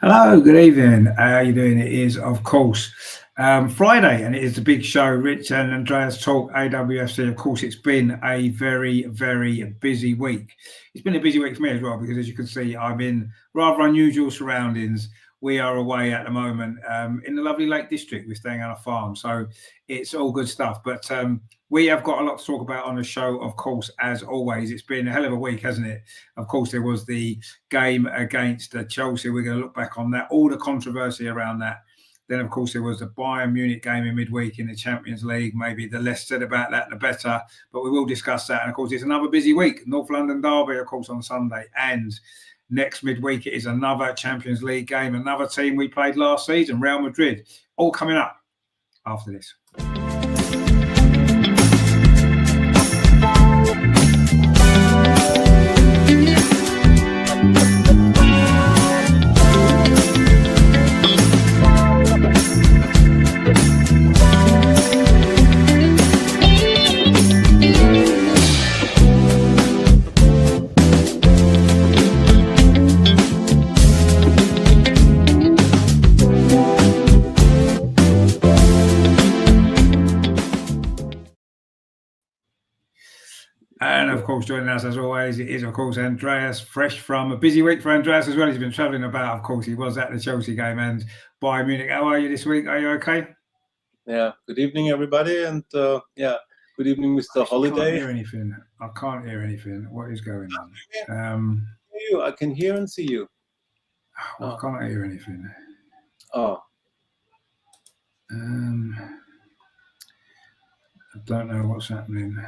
Hello, good evening. How are you doing? It is, of course, Friday, and it is the big show. Rich and Andreas talk AWFC. Of course, it's been a very, very busy week. It's been a busy week for me as well because, as you can see, I'm in rather unusual surroundings. We are away at the moment in the lovely Lake District. We're staying on a farm, so it's all good stuff. But we have got a lot to talk about on the show, of course, as always. It's been a hell of a week, hasn't it? Of course, there was the game against Chelsea. We're going to look back on that, all the controversy around that. Then, of course, there was the Bayern Munich game in midweek in the Champions League. Maybe the less said about that, the better. But we will discuss that. And, of course, it's another busy week. North London derby, of course, on Sunday. And next midweek, it is another Champions League game, another team we played last season, Real Madrid. All coming up after this. And of course, joining us as always, it is, of course, Andreas, fresh from a busy week for Andreas as well. He's been travelling about. Of course, he was at the Chelsea game and Bayern Munich. How are you this week? Are you okay? Yeah. Good evening, everybody. And good evening, Mr. Holiday. I can't hear anything. I can't hear anything. What is going on? I can hear and see you. I can't hear anything. Oh. I don't know what's happening.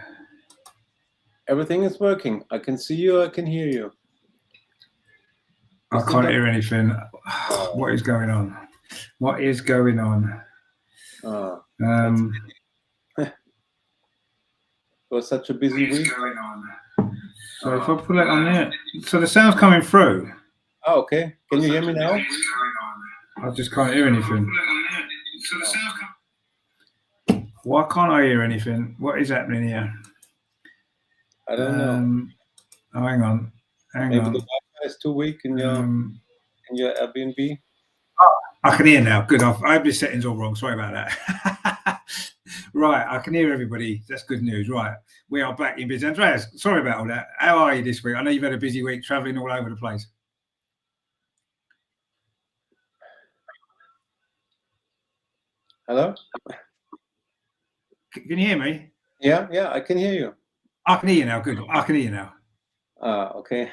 Everything is working. I can see you. I can hear you. I can't hear anything. What is going on? What is going on? It was such a busy week. So if I pull it on there, so the sound's coming through. Oh, okay. Can you hear me now? I just can't hear anything. Why can't I hear anything? What is happening here? I don't know. Oh, hang on. Maybe the Wi-Fi is too weak in your Airbnb. Oh, I can hear now. Good. I have the settings all wrong. Sorry about that. Right, I can hear everybody. That's good news. Right, we are back in business. Andreas, sorry about all that. How are you this week? I know you've had a busy week travelling all over the place. Hello? Can you hear me? Yeah, I can hear you. I can hear you now. Good. I can hear you now. Okay.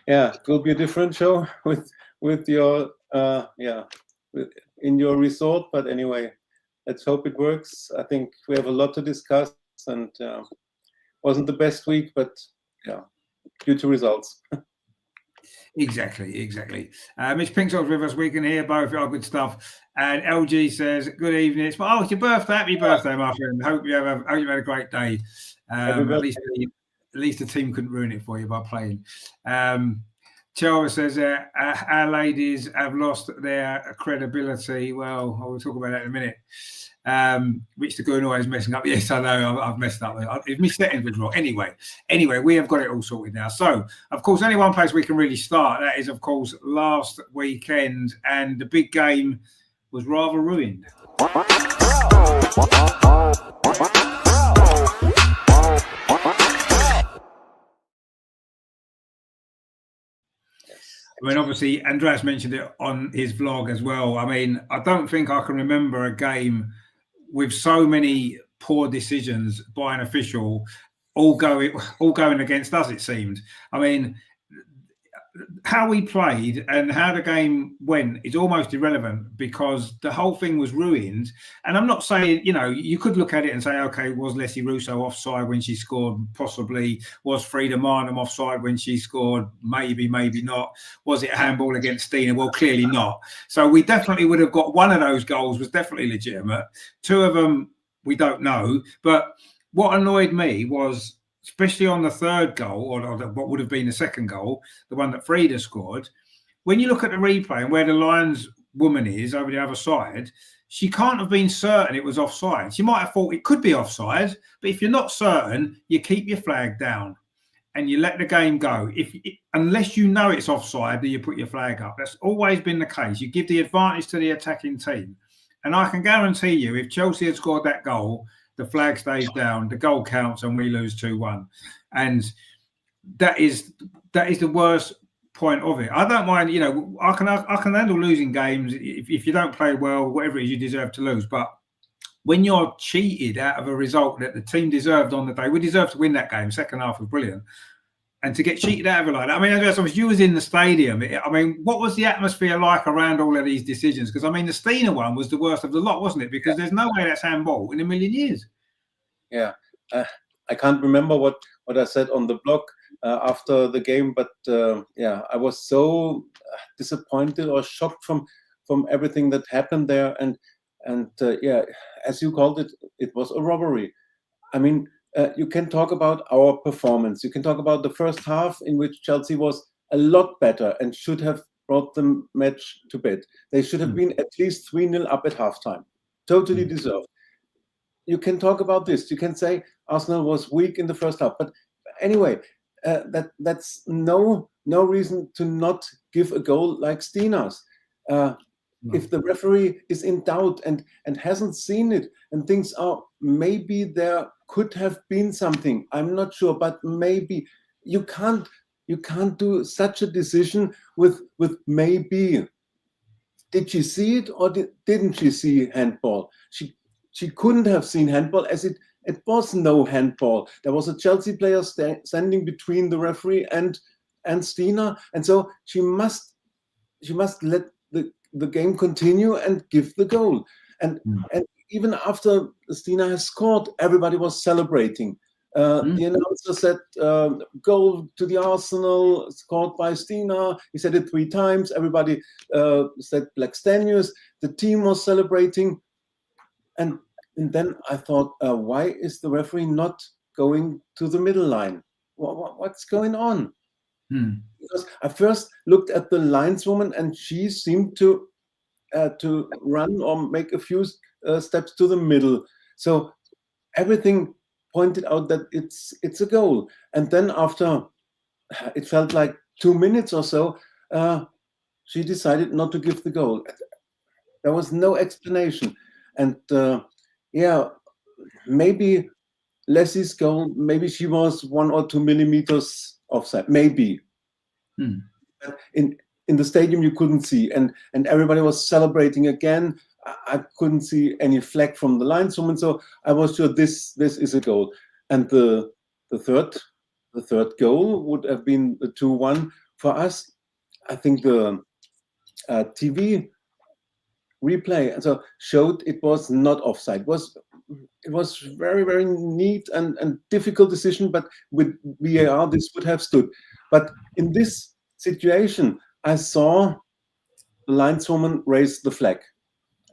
Yeah, it will be a different show with your in your resort. But anyway, let's hope it works. I think we have a lot to discuss, and wasn't the best week, but yeah, due to results. Exactly. Miss Pinksock's with us. We can hear both our good stuff. And LG says, "Good evening. It's your birthday. Happy birthday, my friend. Hope you have had a great day. At least the team couldn't ruin it for you by playing." Charles says, "Our ladies have lost their credibility." Well, I will talk about that in a minute. Which the Goon is messing up. Yes, I know. I've messed up. My settings was wrong. Anyway, we have got it all sorted now. So, of course, only one place we can really start. That is, of course, last weekend, and the big game was rather ruined. I mean, obviously, Andreas mentioned it on his vlog as well. I mean, I don't think I can remember a game with so many poor decisions by an official, all going against us, it seemed. I mean, how we played and how the game went is almost irrelevant because the whole thing was ruined. And I'm not saying, you could look at it and say, okay, was Leslie Russo offside when she scored? Possibly. Was Frida Marnham offside when she scored? Maybe not. Was it a handball against Stina? Well, clearly not. So we definitely would have got one of those goals was definitely legitimate. Two of them, we don't know. But what annoyed me was, especially on the third goal, or what would have been the second goal, the one that Frida scored, when you look at the replay and where the Lions woman is over the other side, she can't have been certain it was offside. She might have thought it could be offside, but if you're not certain, you keep your flag down. and you let the game go, unless you know it's offside, then you put your flag up. That's always been the case. You give the advantage to the attacking team. And I can guarantee you, if Chelsea had scored that goal, the flag stays down, the goal counts, and we lose 2-1. And that is the worst point of it. I don't mind, I can handle losing games if you don't play well, whatever it is, you deserve to lose. But when you're cheated out of a result that the team deserved on the day, we deserved to win that game. Second half was brilliant. And to get cheated out of it like that, I mean, Andreas, you was in the stadium. I mean, what was the atmosphere like around all of these decisions? Because, I mean, the Steiner one was the worst of the lot, wasn't it? Because there's no way that's handball in a million years. Yeah. I can't remember what I said on the blog after the game, but I was so disappointed or shocked from everything that happened there. And as you called it, it was a robbery. I mean, you can talk about our performance. You can talk about the first half in which Chelsea was a lot better and should have brought the match to bed. They should have been at least 3-0 up at halftime. Totally deserved. You can talk about this. You can say Arsenal was weak in the first half. But anyway, that's no reason to not give a goal like Steiner's. If the referee is in doubt and hasn't seen it and thinks, oh, maybe there could have been something, I'm not sure, but maybe you can't do such a decision with maybe. Did she see it or didn't she see handball? She couldn't have seen handball, as it was no handball. There was a Chelsea player standing between the referee and Steiner, and so she must let the game continue and give the goal. And even after Steiner has scored, everybody was celebrating. The announcer said, goal to the Arsenal, scored by Steiner. He said it 3 times. Everybody said Blackstenius. The team was celebrating. And then I thought, why is the referee not going to the middle line? What's going on? Because I first looked at the lineswoman and she seemed to run or make a few steps to the middle. So everything pointed out that it's a goal. And then after, it felt like 2 minutes or so, she decided not to give the goal. There was no explanation. And maybe Leslie's goal, maybe she was 1 or 2 millimeters offside, maybe. But in the stadium you couldn't see, and everybody was celebrating again. I couldn't see any flag from the lineswoman, so I was sure this is a goal. And the third goal would have been the 2-1 for us. I think the TV replay and so showed it was not offside. It was very, very neat and difficult decision, but with VAR this would have stood. But in this situation, I saw the lineswoman raise the flag.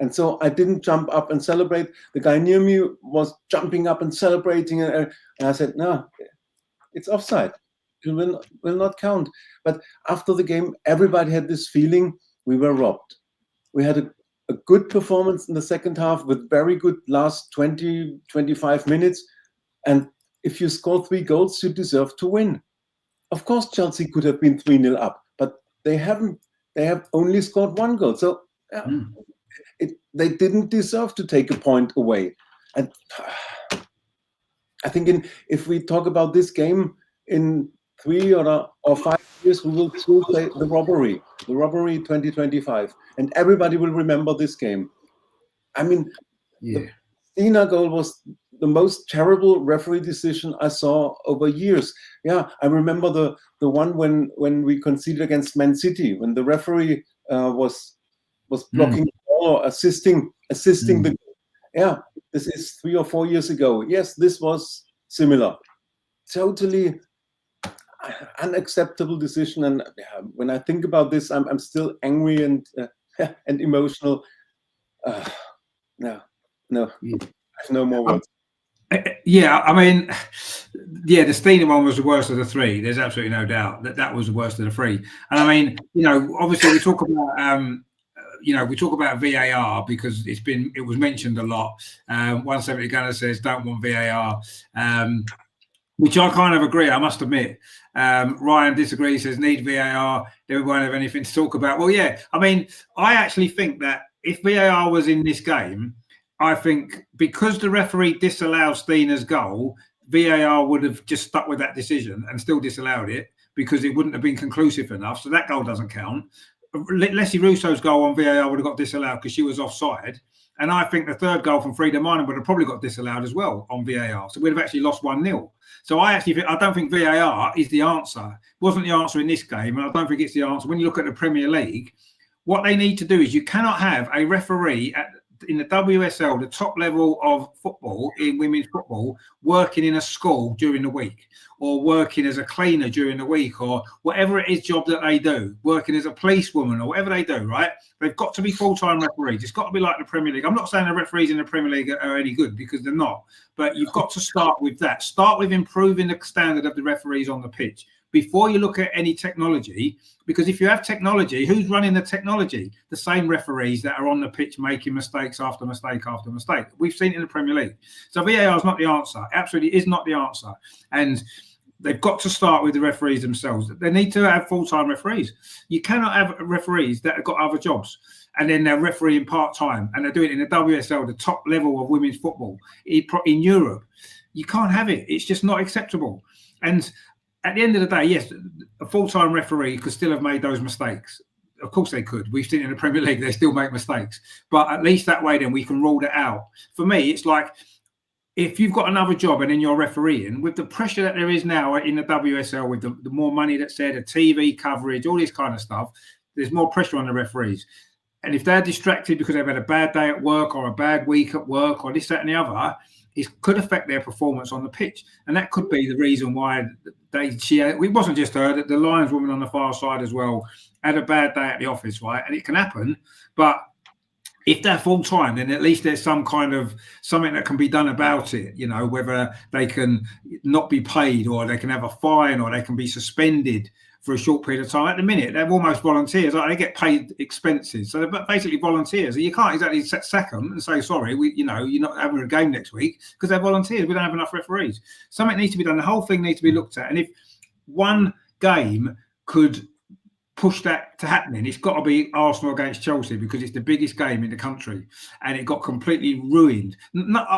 And so I didn't jump up and celebrate. The guy near me was jumping up and celebrating. And I said, no, it's offside. It will not count. But after the game, everybody had this feeling we were robbed. We had a good performance in the second half with very good last 20, 25 minutes. And if you score 3 goals, you deserve to win. Of course, Chelsea could have been 3-0 up, but they haven't. They have only scored 1 goal. So they didn't deserve to take a point away. And I think if we talk about this game in 3 or 5 years, we will still play the robbery 2025, and everybody will remember this game. I mean, the Steiner goal was the most terrible referee decision I saw over years. Yeah, I remember the one when we conceded against Man City, when the referee was blocking the ball or assisting the goal. Yeah, this is 3 or 4 years ago. Yes, this was similar. Totally unacceptable decision. And when I think about this, I'm still angry and emotional. No, I have no more words. I mean, the Steiner one was the worst of the 3. There's absolutely no doubt that was the worst of the 3. And I mean, obviously we talk about VAR because it was mentioned a lot. 170 Gunner says don't want VAR. Which I kind of agree, I must admit. Ryan disagrees, says need VAR, then we won't have anything to talk about. Well, yeah, I mean, I actually think that if VAR was in this game, I think because the referee disallowed Steena's goal, VAR would have just stuck with that decision and still disallowed it because it wouldn't have been conclusive enough. So that goal doesn't count. Leslie Russo's goal on VAR would have got disallowed because she was offside. And I think the third goal from Frida Minor would have probably got disallowed as well on VAR. So we'd have actually lost 1-0. So I don't think VAR is the answer. It wasn't the answer in this game, and I don't think it's the answer. When you look at the Premier League, what they need to do is you cannot have a referee in the WSL, the top level of football in women's football, working in a school during the week, or working as a cleaner during the week, or whatever it is job that they do, working as a policewoman or whatever they do, right? They've got to be full-time referees. It's got to be like the Premier League. I'm not saying the referees in the Premier League are any good, because they're not, but you've got to start with that. Start with improving the standard of the referees on the pitch before you look at any technology, because if you have technology, who's running the technology? The same referees that are on the pitch making mistakes after mistake after mistake. We've seen it in the Premier League. So VAR is not the answer. Absolutely is not the answer. And they've got to start with the referees themselves. They need to have full-time referees. You cannot have referees that have got other jobs and then they're refereeing part-time and they're doing it in the WSL, the top level of women's football in Europe. You can't have it. It's just not acceptable. And at the end of the day, yes, a full-time referee could still have made those mistakes. Of course they could. We've seen it in the Premier League, they still make mistakes. But at least that way, then we can rule it out. For me, it's like if you've got another job and then you're refereeing, with the pressure that there is now in the WSL, with the more money that's there, the TV coverage, all this kind of stuff, there's more pressure on the referees. And if they're distracted because they've had a bad day at work or a bad week at work or this, that, and the other, it could affect their performance on the pitch. And that could be the reason why it wasn't just her, that the Lions woman on the far side as well had a bad day at the office, right? And it can happen. But if they're full time, then at least there's some kind of something that can be done about it, you know, whether they can not be paid or they can have a fine or they can be suspended for a short period of time. At the minute, they're almost volunteers. Like, they get paid expenses. So they're basically volunteers. You can't exactly sack them and say, sorry, you're not having a game next week, because they're volunteers. We don't have enough referees. Something needs to be done. The whole thing needs to be looked at. And if one game could push that to happening, it's got to be Arsenal against Chelsea, because it's the biggest game in the country and it got completely ruined.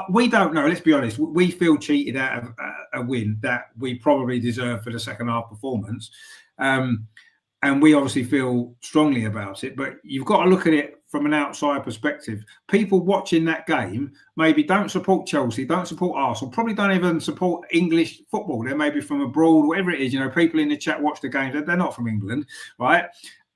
We don't know, let's be honest, we feel cheated out of a win that we probably deserved for the second half performance, and we obviously feel strongly about it, but you've got to look at it from an outside perspective. People watching that game maybe don't support Chelsea, don't support Arsenal, probably don't even support English football. They're maybe from abroad, whatever it is. You know, people in the chat watch the games, they're not from England, right?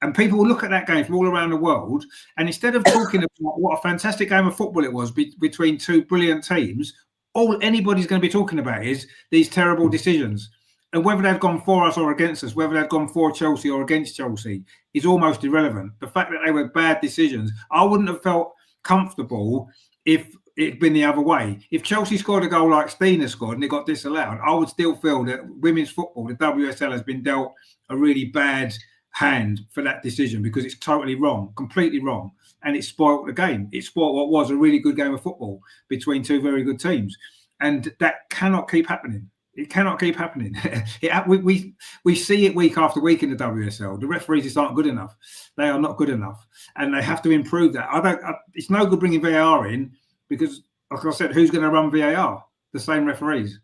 And people will look at that game from all around the world, and instead of talking about what a fantastic game of football it was between two brilliant teams, all anybody's going to be talking about is these terrible decisions. And whether they've gone for us or against us, whether they've gone for Chelsea or against Chelsea, is almost irrelevant. The fact that they were bad decisions, I wouldn't have felt comfortable if it'd been the other way. If Chelsea scored a goal like Steena scored and it got disallowed, I would still feel that women's football, the WSL, has been dealt a really bad hand for that decision, because it's totally wrong, completely wrong. And it spoilt the game. It spoilt what was a really good game of football between two very good teams. And that cannot keep happening. It cannot keep happening. We see it week after week in the WSL. The referees just aren't good enough. They are not good enough, and they have to improve that. It's no good bringing VAR in, because, like I said, who's going to run VAR? The same referees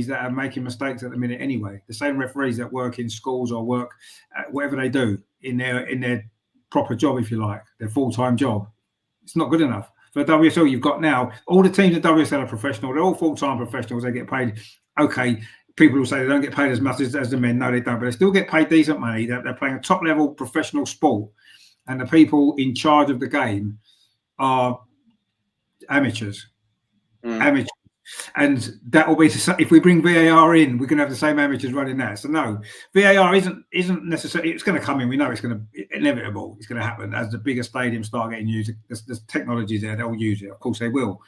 that are making mistakes at the minute anyway. The same referees that work in schools or work whatever they do in their proper job, if you like, their full-time job. It's not good enough. For the WSL, you've got now, all the teams in WSL are professional. They're all full-time professionals. They get paid. Okay, people will say they don't get paid as much as the men. No, they don't. But they still get paid decent money. They're playing a top-level professional sport. And the people in charge of the game are amateurs. Amateurs. And that will be, if we bring VAR in, we can have the same amateurs running that. So no, VAR isn't necessarily, it's going to come in. We know it's going to, inevitable. It's going to happen as the bigger stadiums start getting used. There's technology there, they'll use it. Of course they will.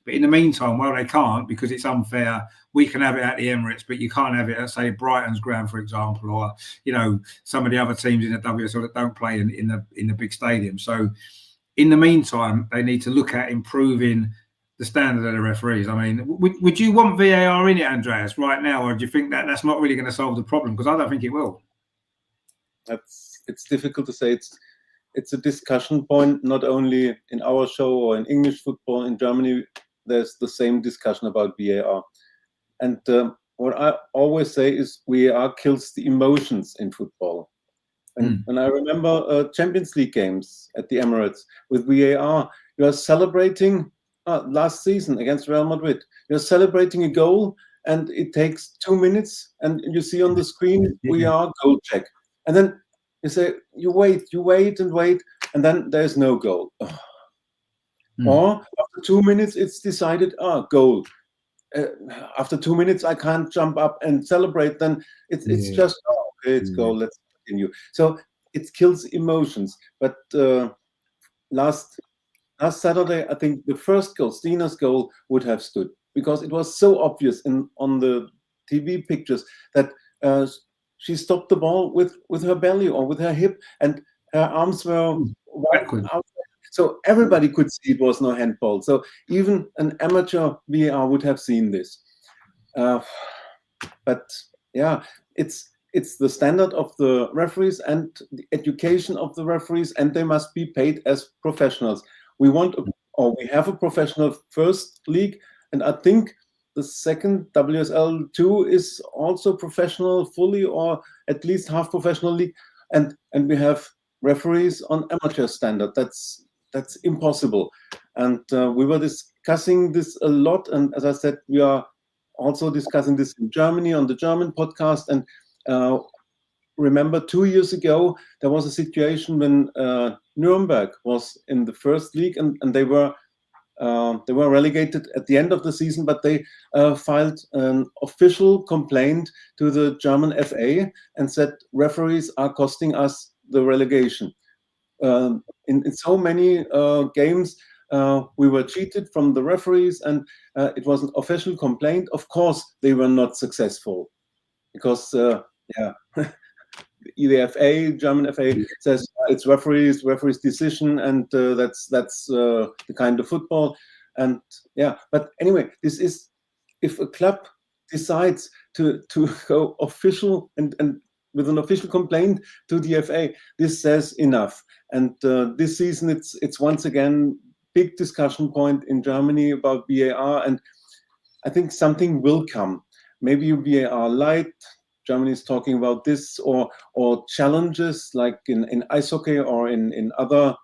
But in the meantime, well, they can't, because it's unfair. We can have it at the Emirates, but you can't have it at, say, Brighton's ground, for example, or, you know, some of the other teams in the WSL that don't play in the big stadium. So in the meantime, they need to look at improving the standard of the referees. I mean, would you want VAR in it, Andreas, right now, or do you think that that's not really going to solve the problem? Because I don't think it will. It's difficult to say. It's a discussion point, not only in our show or in English football. In Germany, there's the same discussion about VAR. And what I always say is VAR kills the emotions in football. And when I remember Champions League games at the Emirates with VAR, you are celebrating last season against Real Madrid. You're celebrating a goal, and it takes 2 minutes, and you see on the screen VAR goal check. And then you say, you wait, and then there's no goal. Or after 2 minutes, it's decided, goal. After 2 minutes, I can't jump up and celebrate. Then it's just, okay, it's goal. Let's continue. So it kills emotions. But last Saturday, I think the first goal, Stina's goal, would have stood, because it was so obvious on the TV pictures that she stopped the ball with her belly or with her hip, and her arms were wide out. So everybody could see it was no handball. So even an amateur VAR would have seen this. But yeah, it's the standard of the referees and the education of the referees, and they must be paid as professionals. We have a professional first league, and I think the second WSL 2 is also professional fully, or at least half professional league, and we have referees on amateur standard. That's impossible. And we were discussing this a lot, and as I said, we are also discussing this in Germany on the German podcast. And remember 2 years ago there was a situation when Nuremberg was in the first league, and they were relegated at the end of the season, but they filed an official complaint to the German FA and said referees are costing us the relegation. In so many games, we were cheated from the referees, and it was an official complaint. Of course, they were not successful, because the FA, German FA, says it's referees' decision, and that's the kind of football. And but anyway, this is, if a club decides to go official and with an official complaint to the FA, this says enough. And this season, it's once again big discussion point in Germany about VAR, and I think something will come. Maybe VAR light. Germany is talking about this, or challenges like in ice hockey or in other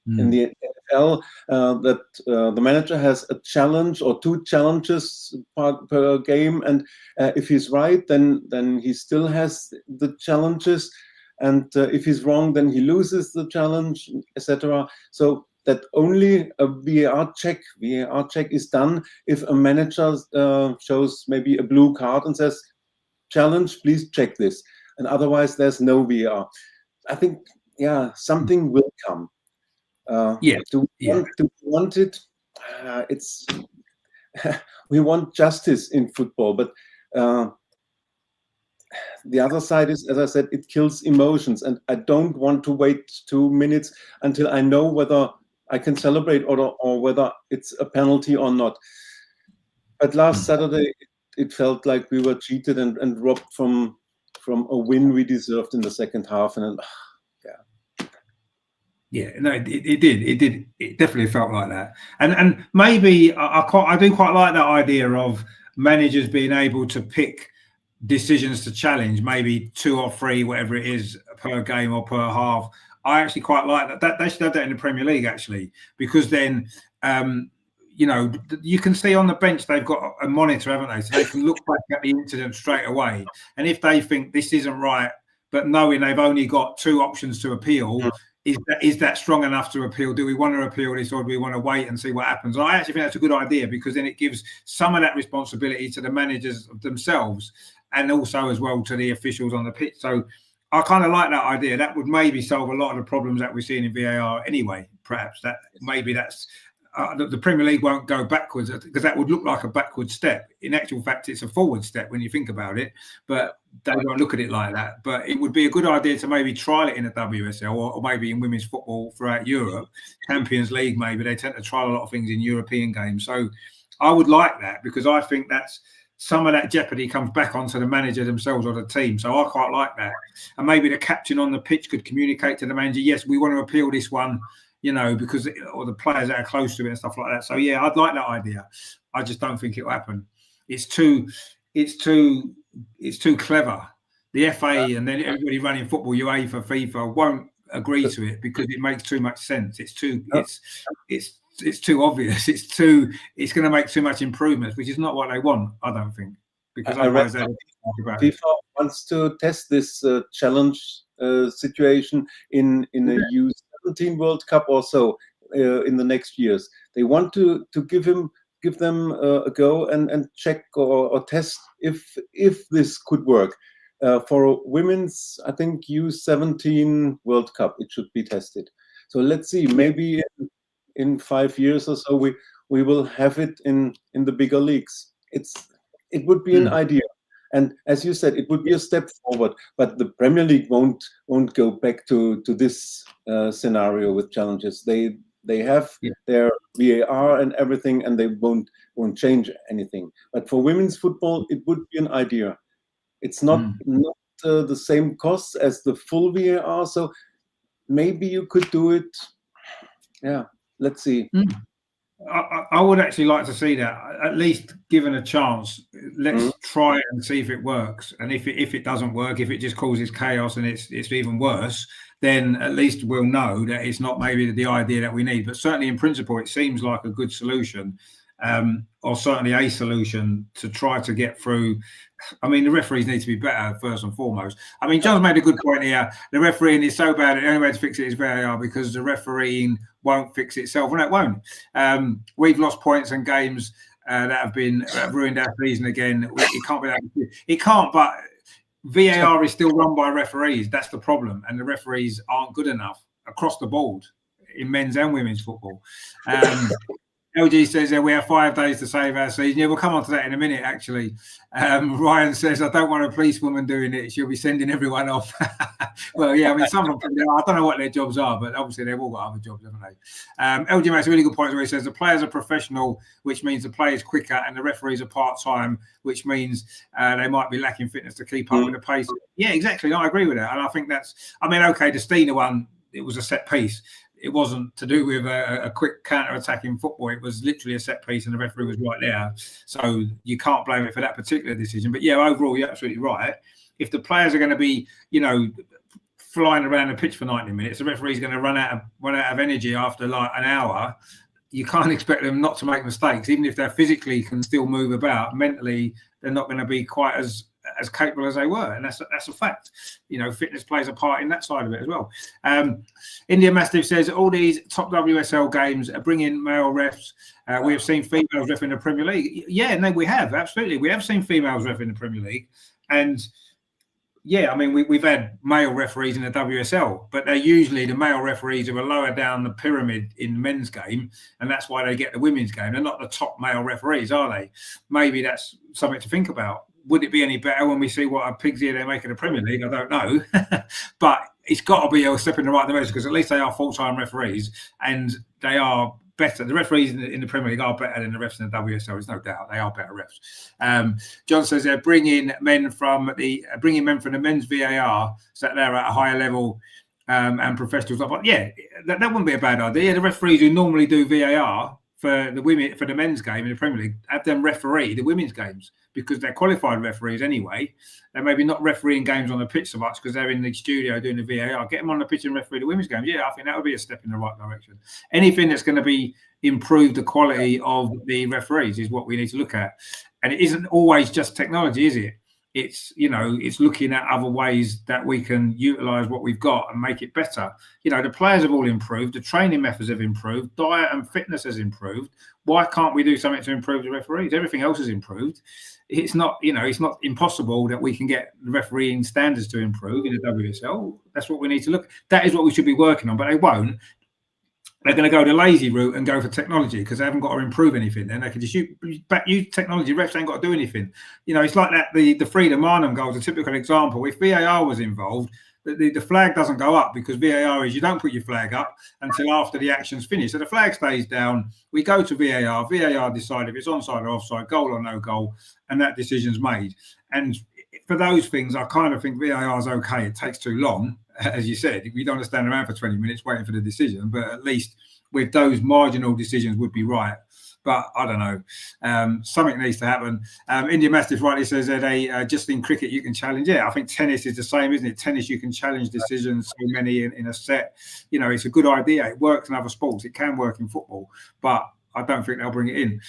in the NFL, that the manager has a challenge or 2 challenges per game, and if he's right, then he still has the challenges, and if he's wrong, then he loses the challenge, etc. So that only a VAR check is done if a manager shows maybe a blue card and says, challenge, please check this. And otherwise, there's no VAR. I think, something will come. Do we want it? We want justice in football, but the other side is, as I said, it kills emotions, and I don't want to wait 2 minutes until I know whether I can celebrate or whether it's a penalty or not. But last Saturday, it felt like we were cheated and robbed from a win we deserved in the second half. And no, it did. It definitely felt like that. And maybe I do quite like that idea of managers being able to pick decisions to challenge, maybe 2 or 3, whatever it is, per game or per half. I actually quite like that. They should have that in the Premier League, actually, because then, you can see on the bench they've got a monitor, haven't they? So they can look back at the incident straight away. And if they think this isn't right, but knowing they've only got 2 options to appeal, is that strong enough to appeal? Do we want to appeal this, or do we want to wait and see what happens? And I actually think that's a good idea, because then it gives some of that responsibility to the managers themselves, and also as well to the officials on the pitch. So I kind of like that idea. That would maybe solve a lot of the problems that we're seeing in VAR anyway. Perhaps that's the Premier League won't go backwards, because that would look like a backward step. In actual fact, it's a forward step when you think about it, but they won't look at it like that. But it would be a good idea to maybe trial it in the WSL, or maybe in women's football throughout Europe. Champions League, maybe they tend to trial a lot of things in European games. So I would like that, because I think that's some of that jeopardy comes back onto the manager themselves or the team. So I quite like that. And maybe the captain on the pitch could communicate to the manager, yes, we want to appeal this one, you know, because, or the players that are close to it and stuff like that. So yeah, I'd like that idea. I just don't think it'll happen. It's too clever. The FA and then everybody running football, UEFA, FIFA, won't agree to it because it makes too much sense. It's too obvious. It's going to make too much improvements, which is not what they want, I don't think. Because otherwise FIFA wants to test this challenge situation in a U17 World Cup or so in the next years. They want to give them a go and check or test if this could work. For women's, I think U17 World Cup, it should be tested. So let's see, maybe in 5 years or so we will have it in the bigger leagues. It would be an idea, and as you said, it would be a step forward. But the Premier League won't go back to this scenario with challenges. They have their VAR and everything, and they won't change anything. But for women's football, it would be an idea. It's not the same costs as the full VAR, so maybe you could do it. Yeah, let's see. I would actually like to see that, at least given a chance. Let's try it and see if it works. And if it doesn't work, if it just causes chaos and it's even worse, then at least we'll know that it's not maybe the idea that we need. But certainly in principle, it seems like a good solution, or certainly a solution to try to get through. I mean, the referees need to be better first and foremost. I mean, John's made a good point here. The refereeing is so bad, the only way to fix it is VAR, because the refereeing won't fix itself, and it won't. We've lost points and games that have ruined our season again. It can't be that. It can't, but VAR is still run by referees. That's the problem, and the referees aren't good enough across the board in men's and women's football. LG says we have 5 days to save our season. Yeah, we'll come on to that in a minute, actually. Ryan says, I don't want a policewoman doing it. She'll be sending everyone off. Well, yeah, I mean, some of them, I don't know what their jobs are, but obviously they've all got other jobs, haven't they? LG makes a really good point where he says the players are professional, which means the play is quicker, and the referees are part-time, which means they might be lacking fitness to keep up with the pace. Yeah, exactly. No, I agree with that. And I think I mean, okay, the Steiner one, it was a set piece. It wasn't to do with a quick counter-attacking football. It was literally a set piece and the referee was right there. So you can't blame it for that particular decision. But yeah, overall, you're absolutely right. If the players are going to be, you know, flying around the pitch for 90 minutes, the referee's going to run out of energy after like an hour. You can't expect them not to make mistakes. Even if they physically can still move about, mentally, they're not going to be quite as capable as they were, and that's a fact. You know, fitness plays a part in that side of it as well. India Mastiff says all these top WSL games are bringing male refs. We have seen females ref in the Premier League. Yeah, no, we have, absolutely. We have seen females ref in the Premier League, and yeah, I mean, we've had male referees in the WSL, but they're usually the male referees who are lower down the pyramid in the men's game, and that's why they get the women's game. They're not the top male referees, are they? Maybe that's something to think about. Would it be any better when we see what a pig's ear they make in the Premier League? I don't know. But it's got to be a step in the right direction, because at least they are full-time referees and they are better. The referees in the Premier League are better than the refs in the WSL. There's no doubt they are better refs. John says they're bringing men from the men's VAR so that they're at a higher level and professionals. But yeah, that wouldn't be a bad idea. The referees who normally do VAR for the men's game in the Premier League, have them referee the women's games, because they're qualified referees anyway. They're maybe not refereeing games on the pitch so much because they're in the studio doing the VAR. Get them on the pitch and referee the women's games. Yeah, I think that would be a step in the right direction. Anything that's going to be improve the quality of the referees is what we need to look at. And it isn't always just technology, is it? It's, you know, it's looking at other ways that we can utilize what we've got and make it better. You know, the players have all improved. The training methods have improved. Diet and fitness has improved. Why can't we do something to improve the referees? Everything else has improved. It's not, you know, it's not impossible that we can get the refereeing standards to improve in the WSL. That's what we need to look at. That is what we should be working on, but they won't. they're going to go the lazy route and go for technology because they haven't got to improve anything. Then they can just use technology. Refs ain't got to do anything. You know, it's like that. The Freedom Marnham goal is a typical example. If VAR was involved, the flag doesn't go up because VAR is you don't put your flag up until after the action's finished. So the flag stays down. We go to VAR. VAR decide if it's onside or offside, goal or no goal, and that decision's made. And for those things, I kind of think VAR is okay. It takes too long. As you said, we don't stand around for 20 minutes waiting for the decision, but at least with those marginal decisions would be right. But I don't know. Something needs to happen. India Mastiff rightly says that just in cricket you can challenge. Yeah, I think tennis is the same, isn't it? Tennis you can challenge decisions, so many in a set. You know, it's a good idea. It works in other sports. It can work in football, but I don't think they'll bring it in.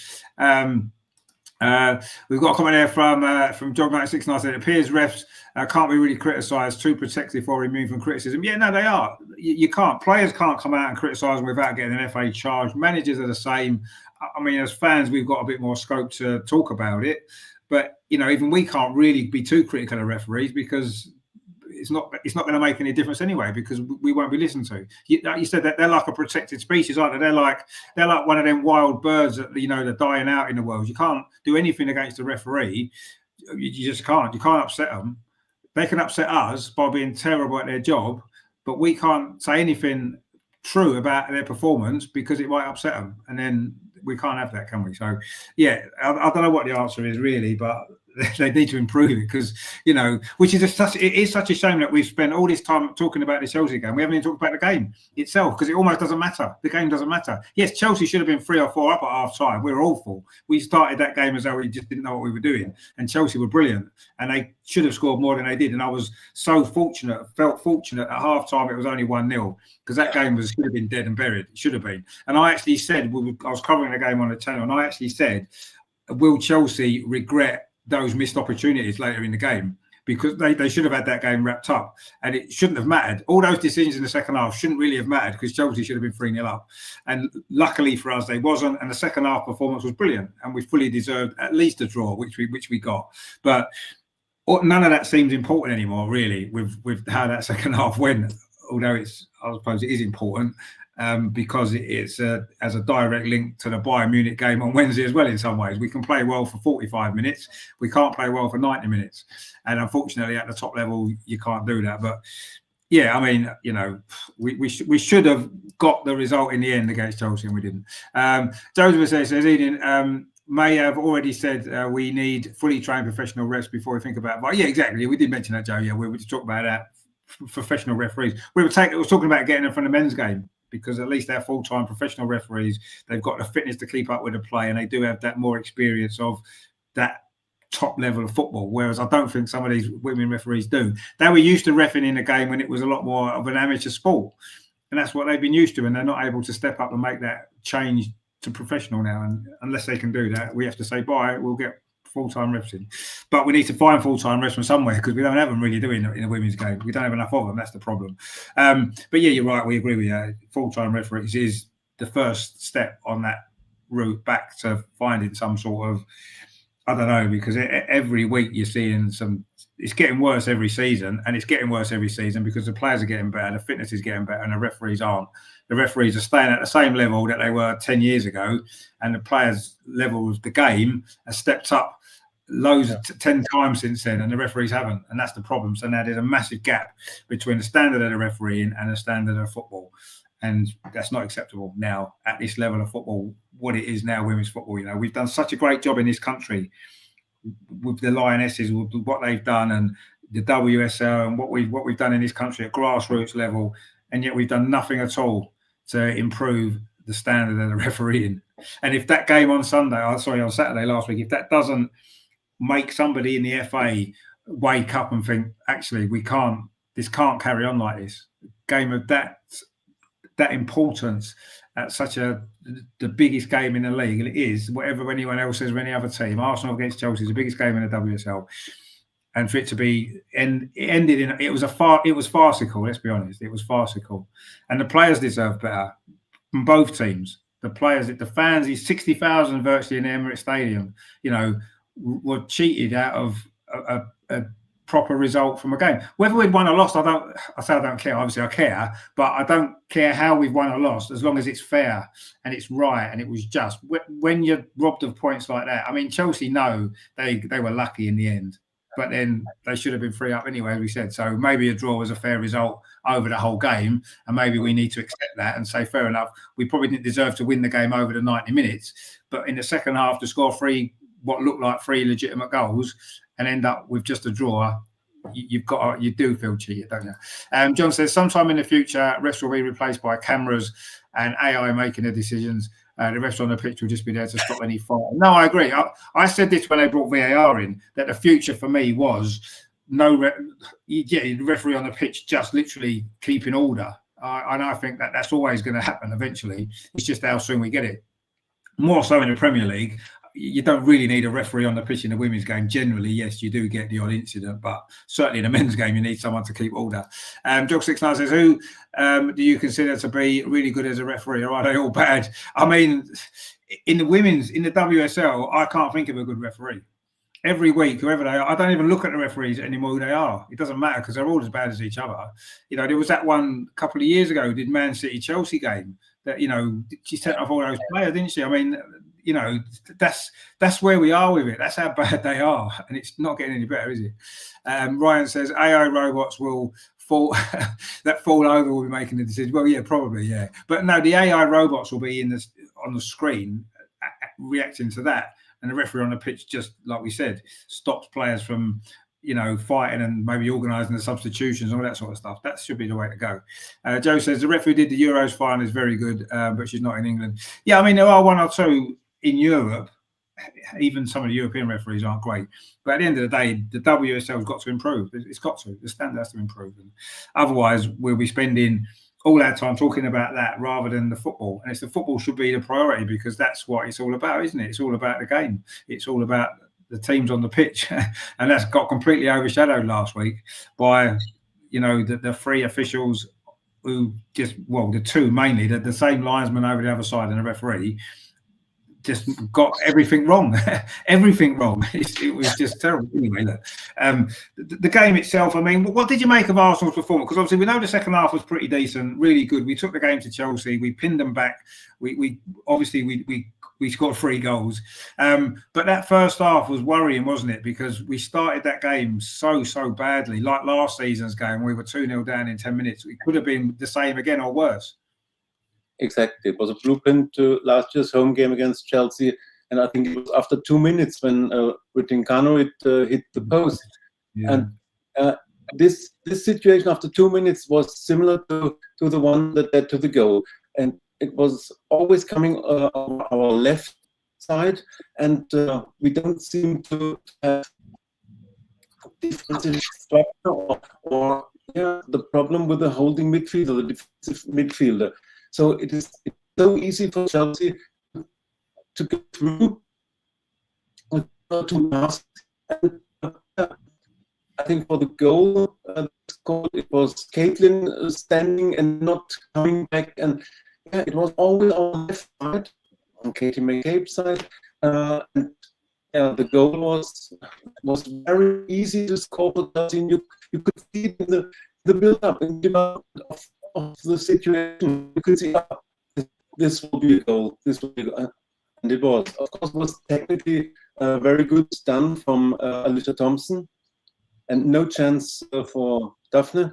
We've got a comment there from John 969 said it appears refs can't be really criticised, too protective or immune from criticism. Yeah, no, they are. You can't. Players can't come out and criticise them without getting an FA charge. Managers are the same. I mean, as fans, we've got a bit more scope to talk about it. But, you know, even we can't really be too critical of referees because it's not going to make any difference anyway because we won't be listened to. You said that they're like a protected species, aren't they? They're like one of them wild birds that, you know, they're dying out in the world. You can't do anything against the referee. You just can't. You can't upset them. They can upset us by being terrible at their job, but we can't say anything true about their performance because it might upset them. And then we can't have that, can we? So, yeah, I don't know what the answer is really, but they need to improve it because, you know, which is it is such a shame that we've spent all this time talking about the Chelsea game. We haven't even talked about the game itself because it almost doesn't matter. The game doesn't matter. Yes, Chelsea should have been 3 or 4 up at half time. We were awful. We started that game as though we just didn't know what we were doing. And Chelsea were brilliant. And they should have scored more than they did. And I was so felt fortunate at half time it was only 1-0 because that game should have been dead and buried. It should have been. And I actually said, I was covering the game on the channel, and I actually said, will Chelsea regret those missed opportunities later in the game because they should have had that game wrapped up and it shouldn't have mattered. All those decisions in the second half shouldn't really have mattered because Chelsea should have been 3-0 up. And luckily for us, they wasn't. And the second half performance was brilliant and we fully deserved at least a draw, which we got. But none of that seems important anymore, really, with how that second half went. Although I suppose it is important. Because it's has a direct link to the Bayern Munich game on Wednesday as well in some ways. We can play well for 45 minutes. We can't play well for 90 minutes. And unfortunately, at the top level, you can't do that. But, yeah, I mean, you know, we should have got the result in the end against Chelsea and we didn't. Joseph says, Eden, may have already said we need fully trained professional refs before we think about it. But, yeah, exactly. We did mention that, Joe. Yeah, we talked about that. Professional referees. We were talking about getting them from the men's game. Because at least they're full-time professional referees. They've got the fitness to keep up with the play and they do have that more experience of that top level of football, whereas I don't think some of these women referees do. They were used to reffing in a game when it was a lot more of an amateur sport. And that's what they've been used to, and they're not able to step up and make that change to professional now. And unless they can do that, we have to say bye, we'll get full-time refs in. But we need to find full-time refs from somewhere because we don't have them really doing in a women's game. We don't have enough of them. That's the problem. But yeah, you're right. We agree with you. Full-time referees is the first step on that route back to finding some sort of, I don't know, because every week you're seeing it's getting worse every season, and it's getting worse every season because the players are getting better, the fitness is getting better, and the referees aren't. The referees are staying at the same level that they were 10 years ago, and the players' level of the game has stepped up 10 times since then, and the referees haven't, and that's the problem. So now there's a massive gap between the standard of the refereeing and the standard of football, and that's not acceptable now at this level of football. What it is now, women's football. You know, we've done such a great job in this country with the Lionesses, with what they've done, and the WSL, and what we've done in this country at grassroots level, and yet we've done nothing at all to improve the standard of the refereeing. And if that game on Saturday last week, if that doesn't make somebody in the FA wake up and think, actually, this can't carry on like this. Game of that importance at the biggest game in the league, and it is, whatever anyone else says or any other team. Arsenal against Chelsea is the biggest game in the WSL, and for it to be it was farcical. Let's be honest, it was farcical, and the players deserve better from both teams. The players, the fans, these 60,000 virtually in the Emirates Stadium, you know, were cheated out of a proper result from a game. Whether we'd won or lost, I don't care. Obviously, I care, but I don't care how we've won or lost, as long as it's fair and it's right and it was just. When you're robbed of points like that, I mean, Chelsea know they were lucky in the end, but then they should have been 3 up anyway, as we said. So maybe a draw was a fair result over the whole game, and maybe we need to accept that and say, fair enough, we probably didn't deserve to win the game over the 90 minutes, but in the second half to score what looked like 3 legitimate goals and end up with just a draw, you do feel cheated, don't you? John says, sometime in the future, refs will be replaced by cameras and AI making the decisions. The refs on the pitch will just be there to stop any fault. No, I agree. I said this when they brought VAR in, that the future for me was the referee on the pitch just literally keeping order. And I think that's always going to happen eventually. It's just how soon we get it. More so in the Premier League. You don't really need a referee on the pitch in the women's game. Generally, yes, you do get the odd incident, but certainly in the men's game, you need someone to keep order. Jog69 says, who do you consider to be really good as a referee, or are they all bad? I mean, in the WSL, I can't think of a good referee. Every week, whoever they are, I don't even look at the referees anymore who they are. It doesn't matter because they're all as bad as each other. You know, there was that one a couple of years ago, did Man City Chelsea game that, you know, she sent off all those players, didn't she? I mean, you know, that's where we are with it. That's how bad they are, and it's not getting any better, is it? Ryan says AI robots will fall over will be making the decision. Well, yeah, probably, yeah. But no, the AI robots will be on the screen reacting to that, and the referee on the pitch, just like we said, stops players from, you know, fighting and maybe organising the substitutions and all that sort of stuff. That should be the way to go. Joe says the referee did the Euros final is very good, but she's not in England. Yeah, I mean, there are one or two in Europe. Even some of the European referees aren't great, but at the end of the day, the WSL's got to improve. It's got to. The standard has to improve. And otherwise, we'll be spending all our time talking about that rather than the football. And the football should be the priority, because that's what it's all about, isn't it? It's all about the game. It's all about the teams on the pitch, and that's got completely overshadowed last week by, you know, the 3 officials who just, well, the 2 mainly, the same linesman over the other side and the referee, just got everything wrong. Everything wrong. It was just terrible. Anyway, look, the game itself, I mean, what did you make of Arsenal's performance? Because obviously we know the second half was pretty decent, really good. We took the game to Chelsea. We pinned them back. We scored 3 goals. But that first half was worrying, wasn't it? Because we started that game so badly, like last season's game. We were 2-0 down in 10 minutes. It could have been the same again or worse. Exactly. It was a blueprint to last year's home game against Chelsea. And I think it was after 2 minutes when with Tincano it hit the post. Yeah. And this situation after 2 minutes was similar to the one that led to the goal. And it was always coming on our left side. And we don't seem to have defensive structure or the problem with the holding midfielder, the defensive midfielder. So it's so easy for Chelsea to go through to pass. I think for the goal, it was Caitlin standing and not coming back, and it was always on the left side, on Katie McCabe's side. And the goal was very easy to score for Chelsea. You could see it in the build-up and development of the situation. You could see this will be a goal. This will be a goal. And it was. Of course, it was technically very good done from Alicia Thompson, and no chance for Daphne.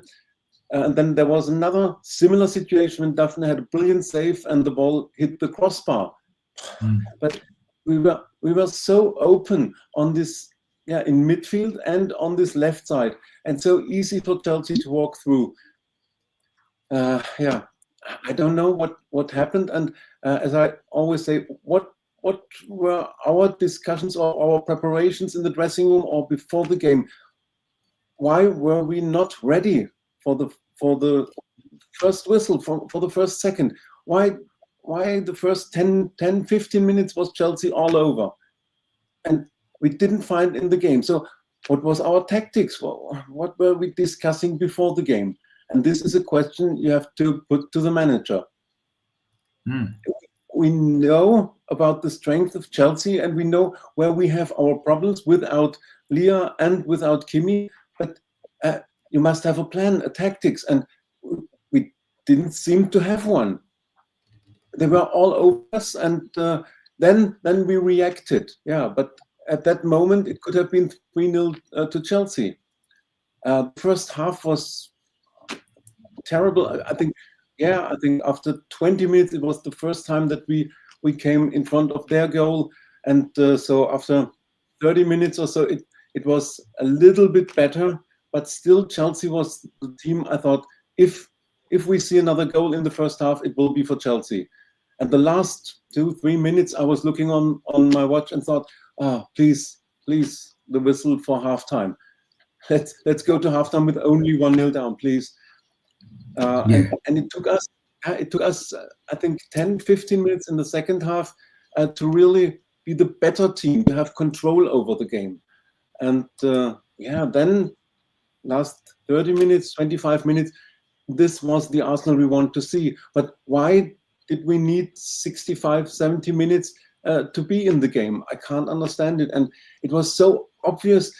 And then there was another similar situation when Daphne had a brilliant save and the ball hit the crossbar. But we were so open on this, in midfield and on this left side, and so easy for Chelsea to walk through. I don't know what happened, and as I always say, what were our discussions or our preparations in the dressing room or before the game? Why were we not ready for the first whistle, for the first second? Why the first 10-15 minutes was Chelsea all over? And we didn't find in the game. So what was our tactics? What were we discussing before the game? And this is a question you have to put to the manager. We know about the strength of Chelsea, and we know where we have our problems without Leah and without Kimi. but you must have a plan, a tactics, and we didn't seem to have one. They were all over us, and then we reacted. Yeah, but at that moment it could have been 3-0 to Chelsea. The first half was terrible. I think after 20 minutes it was the first time that we came in front of their goal, and so after 30 minutes or so it was a little bit better, but still Chelsea was the team. I thought if we see another goal in the first half, it will be for Chelsea. And the last 2-3 minutes I was looking on my watch and thought, please the whistle for halftime. Let's go to halftime with only 1-0 down, please. And it took us I think 10-15 minutes in the second half to really be the better team, to have control over the game. And then last 30 minutes, 25 minutes, this was the Arsenal we want to see. But why did we need 65, 70 minutes to be in the game? I can't understand it. And it was so obvious,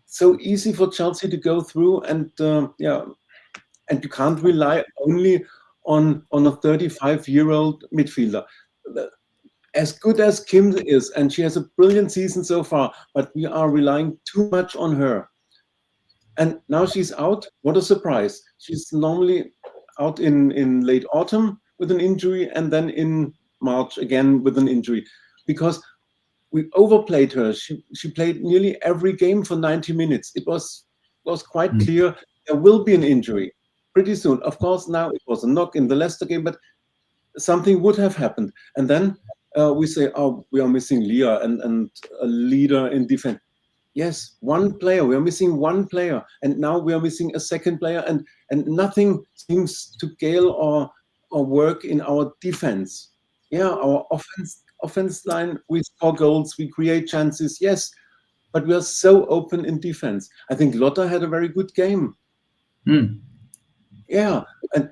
so easy for Chelsea to go through, and and you can't rely only on a 35-year-old midfielder. As good as Kim is, and she has a brilliant season so far, but we are relying too much on her. And now she's out. What a surprise. She's normally out in late autumn with an injury, and then in March again with an injury, because we overplayed her. She played nearly every game for 90 minutes. It was quite clear there will be an injury pretty soon. Of course, now it was a knock in the Leicester game, but something would have happened. And then we say, we are missing Leah and a leader in defense. Yes, one player. We are missing one player, and now we are missing a second player, and nothing seems to gale or work in our defense. Yeah, our offense line, we score goals, we create chances, yes, but we are so open in defense. I think Lotta had a very good game. Yeah, and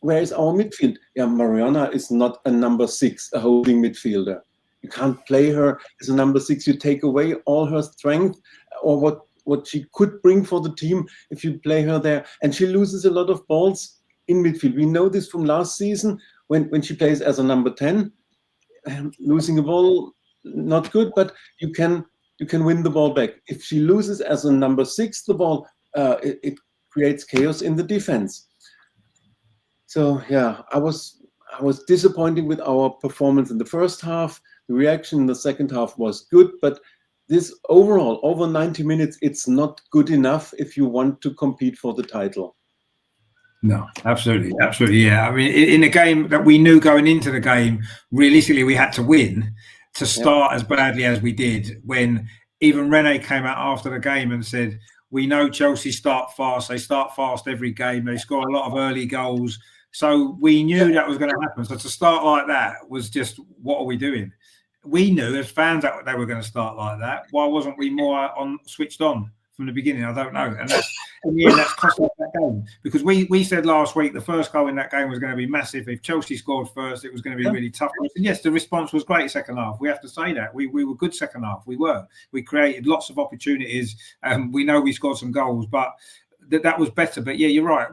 where is our midfield? Yeah, Mariana is not a number 6, a holding midfielder. You can't play her as a number 6. You take away all her strength or what she could bring for the team if you play her there. And she loses a lot of balls in midfield. We know this from last season when she plays as a number 10. Losing a ball, not good, but you can win the ball back. If she loses as a number 6, the ball, it creates chaos in the defense. So yeah, I was disappointed with our performance in the first half. The reaction in the second half was good, but this overall, over 90 minutes, it's not good enough if you want to compete for the title. No, absolutely. Yeah. I mean, in a game that we knew going into the game, realistically, we had to win to start as badly as we did, when even Renee came out after the game and said, we know Chelsea start fast. They start fast every game. They score a lot of early goals. So we knew that was going to happen. So to start like that was just, what are we doing? We knew as fans that they were going to start like that. Why wasn't we more switched on from the beginning? I don't know. And that's cost us that game, because we said last week the first goal in that game was going to be massive. If Chelsea scored first, it was going to be really tough. And yes, the response was great second half. We have to say that we were good second half. We created lots of opportunities. We know we scored some goals, but that was better. But yeah, you're right.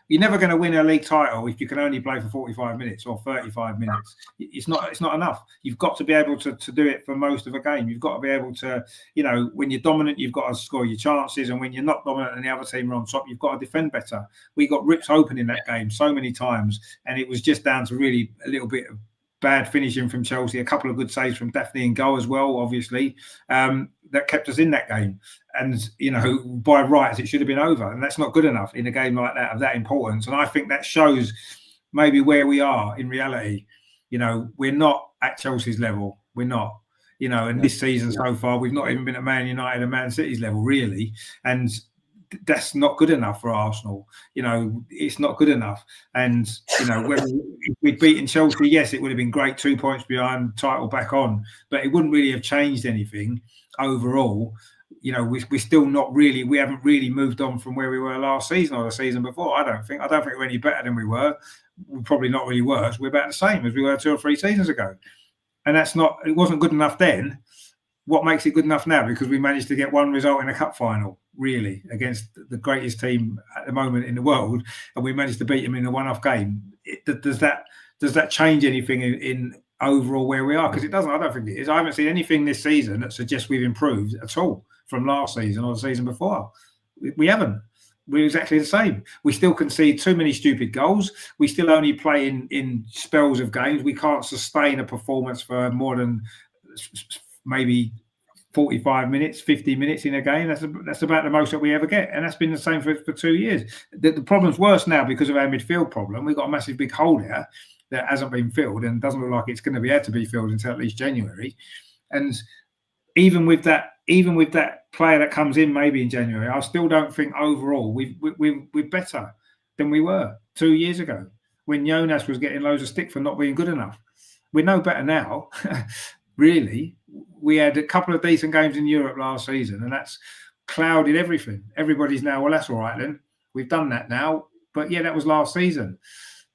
You're never going to win a league title if you can only play for 45 minutes or 35 minutes. It's not enough. You've got to be able to do it for most of a game. You've got to be able to, when you're dominant, you've got to score your chances. And when you're not dominant and the other team are on top, you've got to defend better. We got ripped open in that game so many times. And it was just down to really a little bit of bad finishing from Chelsea, a couple of good saves from Daphne and goal as well, obviously, that kept us in that game. And, by rights, it should have been over. And that's not good enough in a game like that of that importance. And I think that shows maybe where we are in reality. We're not at Chelsea's level. We're not. And this season so far, we've not even been at Man United and Man City's level, really. And that's not good enough for Arsenal. It's not good enough. And, if we'd beaten Chelsea, yes, it would have been great, 2 points behind, title back on, but it wouldn't really have changed anything overall. We're still not really, we haven't really moved on from where we were last season or the season before. I don't think we're any better than we were. We're probably not really worse. We're about the same as we were 2 or 3 seasons ago. And it wasn't good enough then. what makes it good enough now? Because we managed to get one result in a cup final, really, against the greatest team at the moment in the world, and we managed to beat them in a one-off game. Does that change anything in overall where we are? Because it doesn't. I don't think it is. I haven't seen anything this season that suggests we've improved at all from last season or the season before. We haven't. We're exactly the same. We still concede too many stupid goals. We still only play in spells of games. We can't sustain a performance for more than maybe 45 minutes, 50 minutes in a game. That's about the most that we ever get. And that's been the same for 2 years. The problem's worse now because of our midfield problem. We've got a massive big hole there that hasn't been filled and doesn't look like it's going to be able to be filled until at least January. And even with that player that comes in maybe in January, I still don't think overall we're better than we were 2 years ago when Jonas was getting loads of stick for not being good enough. We're no better now, really. We had a couple of decent games in Europe last season, and that's clouded everything. Everybody's now, well, that's all right then. We've done that now. But yeah, that was last season.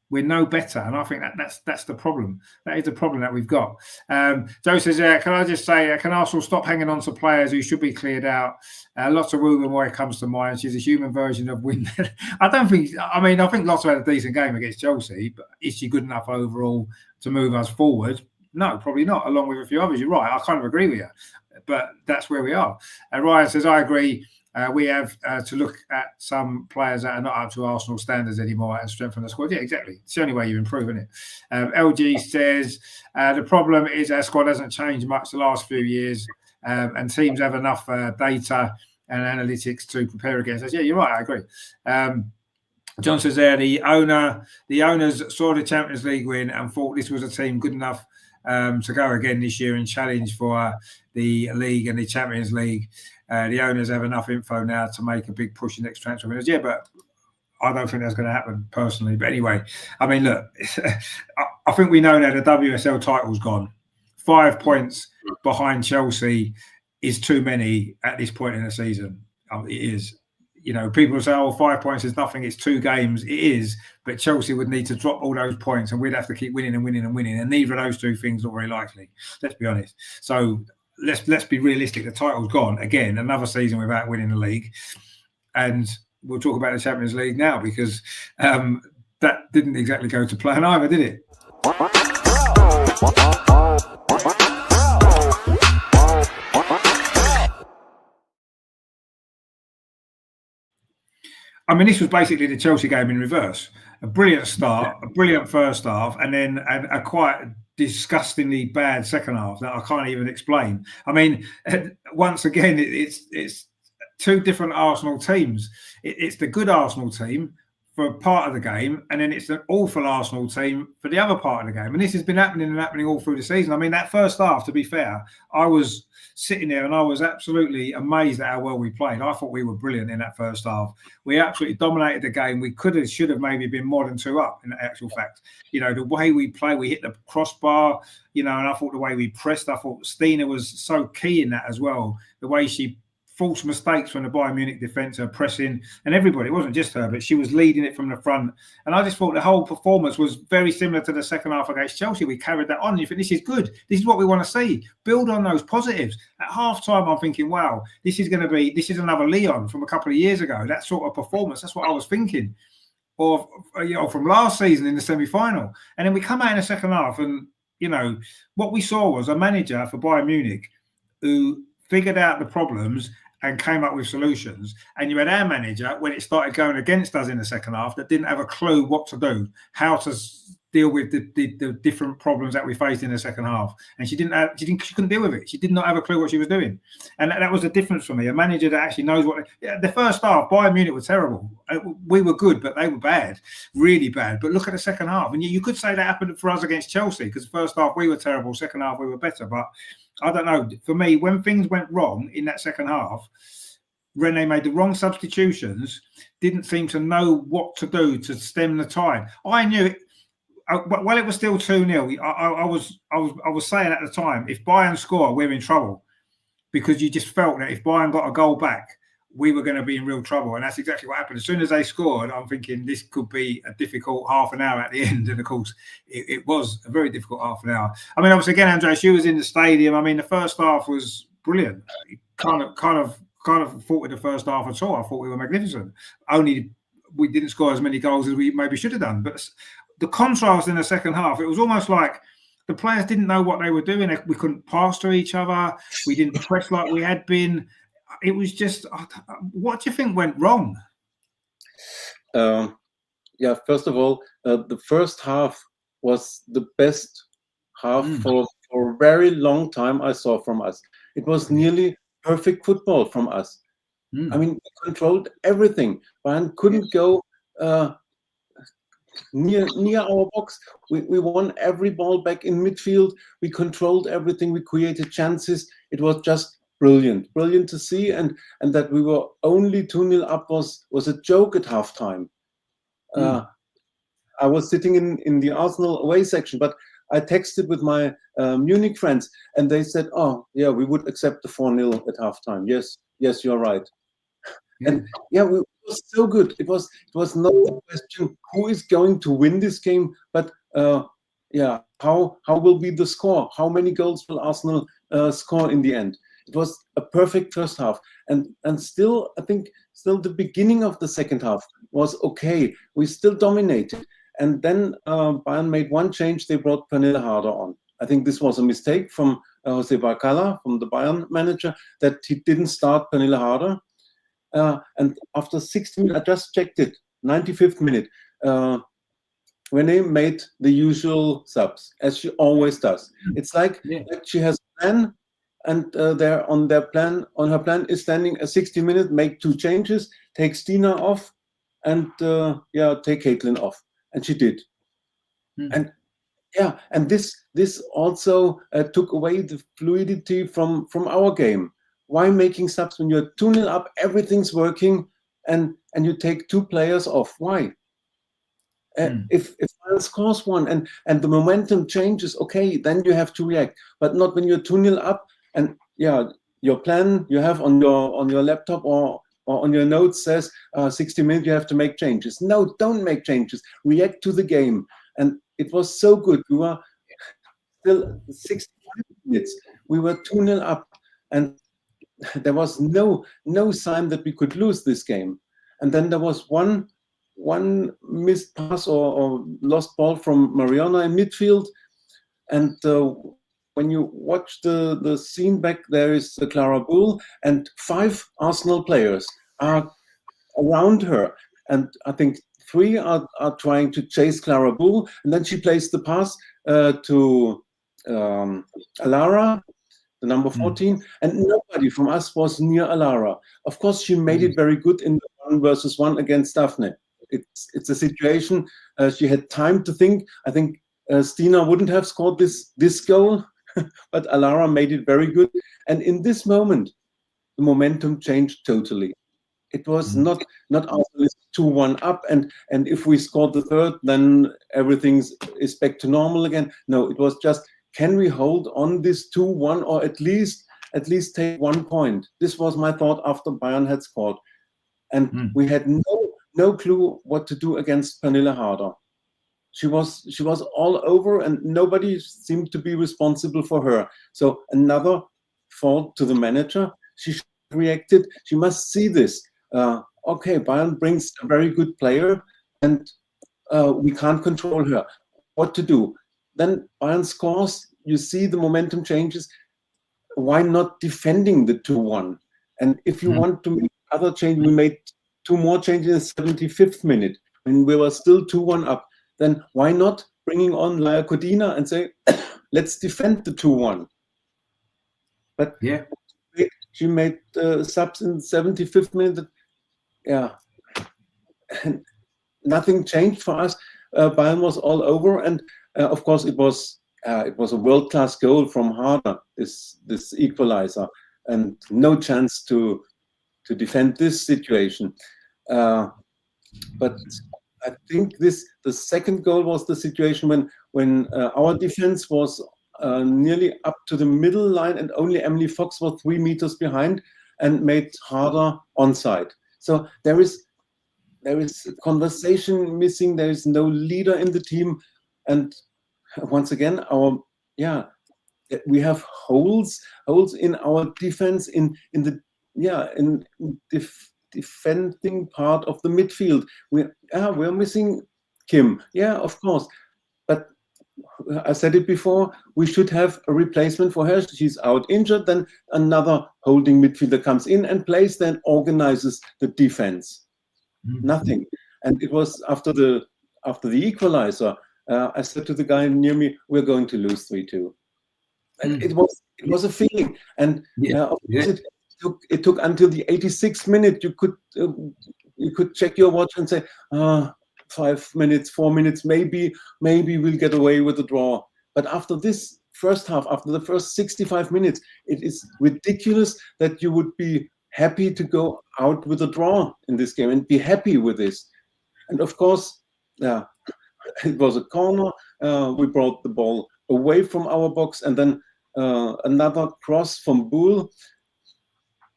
We're no better, and I think that's the problem. That is the problem that we've got. Joe says, can I just say, can Arsenal stop hanging on to players who should be cleared out? Lots of Ruben Moy comes to mind. She's a human version of Win. I think Lots had a decent game against Chelsea, but is she good enough overall to move us forward? No, probably not, along with a few others. You're right. I kind of agree with you, but that's where we are. Ryan says, I agree. We have to look at some players that are not up to Arsenal standards anymore and strengthen the squad. Yeah, exactly. It's the only way you improve, isn't it? LG says, the problem is our squad hasn't changed much the last few years, and teams have enough data and analytics to prepare against us. Yeah, you're right. I agree. John says there, the owners saw the Champions League win and thought this was a team good enough to go again this year and challenge for the league and the Champions League. The owners have enough info now to make a big push in next transfer windows. Yeah, but I don't think that's going to happen personally. But anyway, I mean, look, I think we know now the WSL title's gone. 5 points behind Chelsea is too many at this point in the season. It is. You know, people say, oh, 5 points is nothing. It's 2 games. It is. But Chelsea would need to drop all those points and we'd have to keep winning and winning and winning. And neither of those 2 things are very likely. Let's be honest. So let's be realistic. The title's gone. Again, another season without winning the league. And we'll talk about the Champions League now because that didn't exactly go to plan either, did it? I mean, this was basically the Chelsea game in reverse. A brilliant start, a brilliant first half, and then a quite disgustingly bad second half that I can't even explain. I mean, once again, it's 2 different Arsenal teams. It's the good Arsenal team for part of the game, and then it's an awful Arsenal team for the other part of the game. And this has been happening all through the season. I mean, that first half, to be fair, I was sitting there and I was absolutely amazed at how well we played. I thought we were brilliant in that first half. We absolutely dominated the game. We should have maybe been more than 2 up in actual fact. You know, the way we play, we hit the crossbar, you know, and I thought the way we pressed, I thought Stina was so key in that as well. The way she forced mistakes from the Bayern Munich defence, her pressing, and everybody. It wasn't just her, but she was leading it from the front. And I just thought the whole performance was very similar to the second half against Chelsea. We carried that on. You think this is good. This is what we want to see. Build on those positives. At half time, I'm thinking, wow, this is another Leon from a couple of years ago. That sort of performance. That's what I was thinking. Or, you know, from last season in the semi-final. And then we come out in the second half and, you know, what we saw was a manager for Bayern Munich who figured out the problems and came up with solutions. And you had our manager, when it started going against us in the second half, that didn't have a clue what to do, how to deal with the different problems that we faced in the second half. And she couldn't deal with it. She did not have a clue what she was doing. And that was the difference for me. A manager that actually knows what... The first half, Bayern Munich were terrible. We were good, but they were bad, really bad. But look at the second half. And you could say that happened for us against Chelsea, because the first half we were terrible, second half we were better. But I don't know. For me, when things went wrong in that second half, Renee made the wrong substitutions, didn't seem to know what to do to stem the tide. I knew it. While it was still 2-0, I was saying at the time, if Bayern score, we're in trouble, because you just felt that if Bayern got a goal back, we were going to be in real trouble. And that's exactly what happened. As soon as they scored, I'm thinking this could be a difficult half an hour at the end. And of course, it was a very difficult half an hour. I mean, obviously, again, Andreas, you was in the stadium. I mean, the first half was brilliant. Kind of thought in the first half at all. I thought we were magnificent. Only we didn't score as many goals as we maybe should have done. But the contrast in the second half, it was almost like the players didn't know what they were doing. We couldn't pass to each other. We didn't press like we had been. It was just, what do you think went wrong? Yeah, first of all, the first half was the best half for a very long time I saw from us. It was nearly perfect football from us. I mean, we controlled everything. Bayern couldn't go near our box. We won every ball back in midfield. We controlled everything. We created chances. It was just brilliant to see. And that we were only 2-0 up was a joke at halftime. I was sitting in the Arsenal away section, but I texted with my Munich friends, and they said, "Oh, yeah, we would accept the 4-0 at halftime." Yes, you're right. And yeah, it was so good. It was not a question who is going to win this game, but yeah, how will be the score? How many goals will Arsenal score in the end? It was a perfect first half, and still, I think, the beginning of the second half was okay. We still dominated, and then Bayern made one change. They brought Pernille Harder on. I think this was a mistake from Jose Barcala, from the Bayern manager, that he didn't start Pernille Harder. And after 60 minutes, I just checked it, 95th minute, Renee made the usual subs, as she always does. It's like she has a plan, and they're on her plan is standing a 60 minutes, make 2 changes, take Stina off, and take Caitlin off. And she did. And yeah, and this also took away the fluidity from our game. Why making subs when you're 2-0 up, everything's working, and you take 2 players off? Why? If Bayern scores one and the momentum changes, okay, then you have to react. But not when you're 2-0 up, and your plan you have on your laptop or on your notes says 60 minutes you have to make changes. No, don't make changes. React to the game. And it was so good. We were still 65 minutes. We were 2-0 up, and there was no sign that we could lose this game. And then there was one missed pass or lost ball from Mariana in midfield. And when you watch the scene back, there is Clara Bull, and 5 Arsenal players are around her. And I think 3 are trying to chase Clara Bull. And then she plays the pass to Alara, the number 14, and nobody from us was near Alara. Of course, she made it very good in the 1-versus-1 against Daphne. It's a situation she had time to think. I think Stina wouldn't have scored this goal, but Alara made it very good. And in this moment, the momentum changed totally. It was not Arsenal 2-1 up, and if we scored the third, then everything is back to normal again. No, it was just, can we hold on this 2-1 or at least take 1 point? This was my thought after Bayern had scored. And we had no clue what to do against Pernille Harder. She was all over, and nobody seemed to be responsible for her. So another fault to the manager. She reacted. She must see this. Okay, Bayern brings a very good player, and we can't control her. What to do? Then Bayern scores, you see the momentum changes. Why not defending the 2-1? And if you want to make other change, we made 2 more changes in the 75th minute when we were still 2-1 up. Then why not bringing on Laia Codina and say, let's defend the 2-1? But she made subs in the 75th minute. Yeah, and nothing changed for us. Bayern was all over, and of course it was a world-class goal from Harder, this equalizer, and no chance to defend this situation. But I think the second goal was the situation when our defense was nearly up to the middle line, and only Emily Fox was 3 meters behind and made Harder onside. So there is conversation missing. There is no leader in the team, and once again, we have holes in our defense in the defending part of the midfield. We're missing Kim. Yeah, of course. But I said it before, we should have a replacement for her. She's out injured, then another holding midfielder comes in and plays, then organizes the defense. Nothing. And it was after the equalizer, I said to the guy near me, we're going to lose 3-2. And it was a feeling. And of course it took until the 86th minute. You could check your watch and say, 5 minutes, 4 minutes, maybe we'll get away with a draw. But after this first half, after the first 65 minutes, it is ridiculous that you would be happy to go out with a draw in this game and be happy with this. And of course, it was a corner. We brought the ball away from our box, and then another cross from Bull,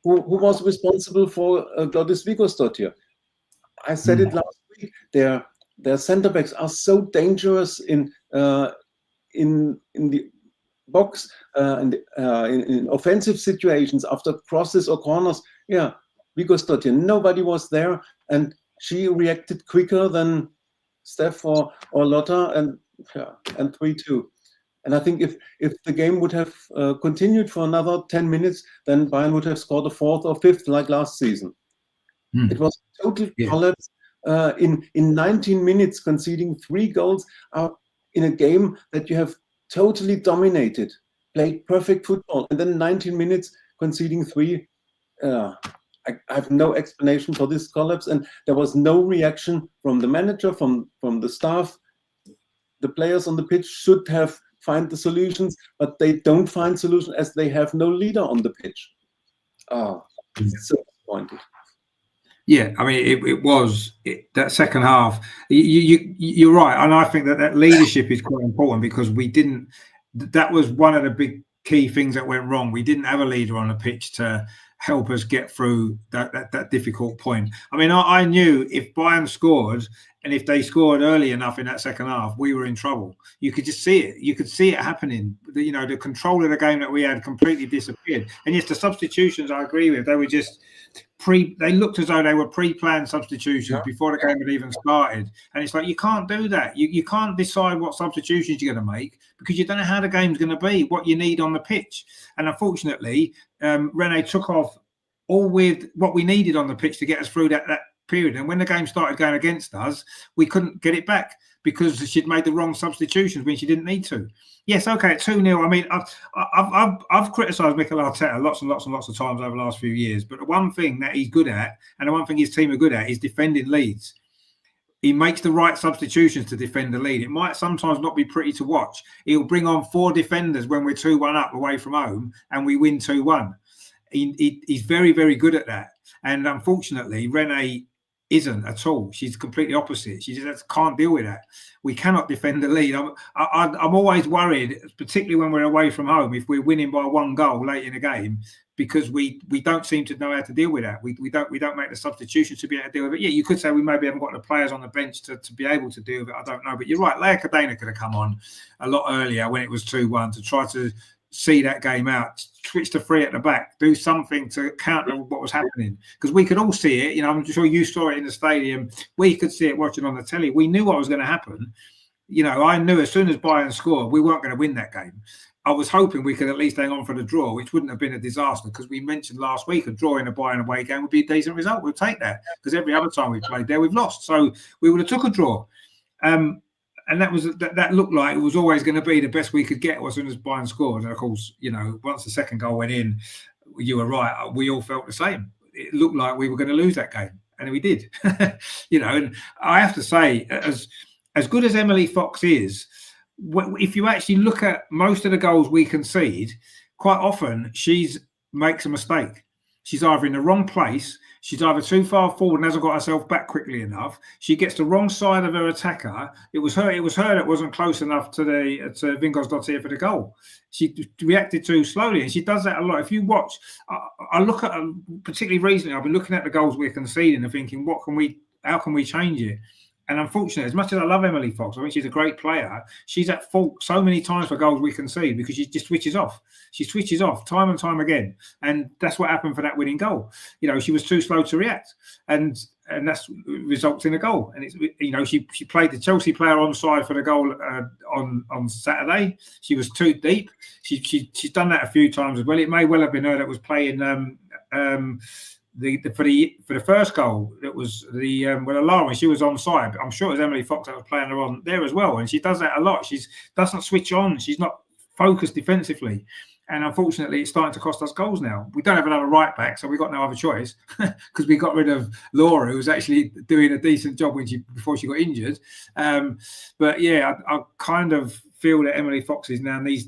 who was responsible for Gladys Vigosdottir. I said it last week. Their center backs are so dangerous in the box in offensive situations after crosses or corners. Yeah, Vigosdottir, nobody was there, and she reacted quicker than Steph or Lotta, and 3-2. And I think if the game would have continued for another 10 minutes, then Bayern would have scored a fourth or fifth like last season. It was a total collapse. In 19 minutes, conceding 3 goals in a game that you have totally dominated, played perfect football, and then 19 minutes conceding 3. I have no explanation for this collapse, and there was no reaction from the manager, from the staff. The players on the pitch should have find the solutions, but they don't find solutions as they have no leader on the pitch. So disappointed. Yeah, I mean, it was that second half. You're right, and I think that leadership is quite important, because we didn't. That was one of the big key things that went wrong. We didn't have a leader on the pitch to help us get through that difficult point. I mean, I knew if Bayern scored, and if they scored early enough in that second half, we were in trouble. You could just see it. You could see it happening. The control of the game that we had completely disappeared. And yes, the substitutions, I agree with. They were just they looked as though they were pre-planned substitutions before the game had even started. And it's like, you can't do that. You can't decide what substitutions you're going to make, because you don't know how the game's going to be, what you need on the pitch. And unfortunately, Renee took off all with what we needed on the pitch to get us through that period. And when the game started going against us, we couldn't get it back because she'd made the wrong substitutions when she didn't need to. Yes, okay, 2-0. I mean, I've criticised Mikel Arteta lots and lots and lots of times over the last few years, but the one thing that he's good at, and the one thing his team are good at, is defending leads. He makes the right substitutions to defend the lead. It might sometimes not be pretty to watch. He'll bring on 4 defenders when we're 2-1 up away from home and we win 2-1. He's very, very good at that. And unfortunately, Renee isn't at all. She's completely opposite. She just can't deal with that. We cannot defend the lead. I'm always worried, particularly when we're away from home, if we're winning by 1 goal late in the game, because we don't seem to know how to deal with that. We don't make the substitutions to be able to deal with it. Yeah, you could say we maybe haven't got the players on the bench to be able to deal with it. I don't know. But you're right. Leia Cadena could have come on a lot earlier when it was 2-1 to try to see that game out, switch to 3 at the back, do something to counter what was happening. Because we could all see it. I'm sure you saw it in the stadium. We could see it watching on the telly. We knew what was going to happen. I knew as soon as Bayern scored, we weren't going to win that game. I was hoping we could at least hang on for the draw, which wouldn't have been a disaster, because we mentioned last week a draw in a Bayern away game would be a decent result. We'll take that, because every other time we played there, we've lost. So we would have took a draw. And that looked like it was always going to be the best we could get as soon as Bayern scored. And of course, once the second goal went in, you were right. We all felt the same. It looked like we were going to lose that game, and we did. And I have to say, as good as Emily Fox is, if you actually look at most of the goals we concede, quite often she makes a mistake. She's either in the wrong place, she's either too far forward and hasn't got herself back quickly enough. She gets the wrong side of her attacker. It was her that wasn't close enough to Vigosdottir for the goal. She reacted too slowly, and she does that a lot. If you watch, I look at, particularly recently, I've been looking at the goals we're conceding and thinking, how can we change it? And unfortunately, as much as I love Emily Fox, I think she's a great player, she's at fault so many times for goals we concede because she just switches off. She switches off time and time again. And that's what happened for that winning goal. You know, she was too slow to react. And that's results in a goal. And it's, you know, she played the Chelsea player onside for the goal on Saturday. She was too deep. She's done that a few times as well. It may well have been her that was playing for the first goal. It was the with Alara when she was onside. I'm sure it was Emily Fox that was playing her on there as well. And she does that a lot. She doesn't switch on. She's not focused defensively. And unfortunately, it's starting to cost us goals now. We don't have another right back, so we've got no other choice because we got rid of Laura, who was actually doing a decent job before she got injured. But yeah, I kind of feel that Emily Fox is now needs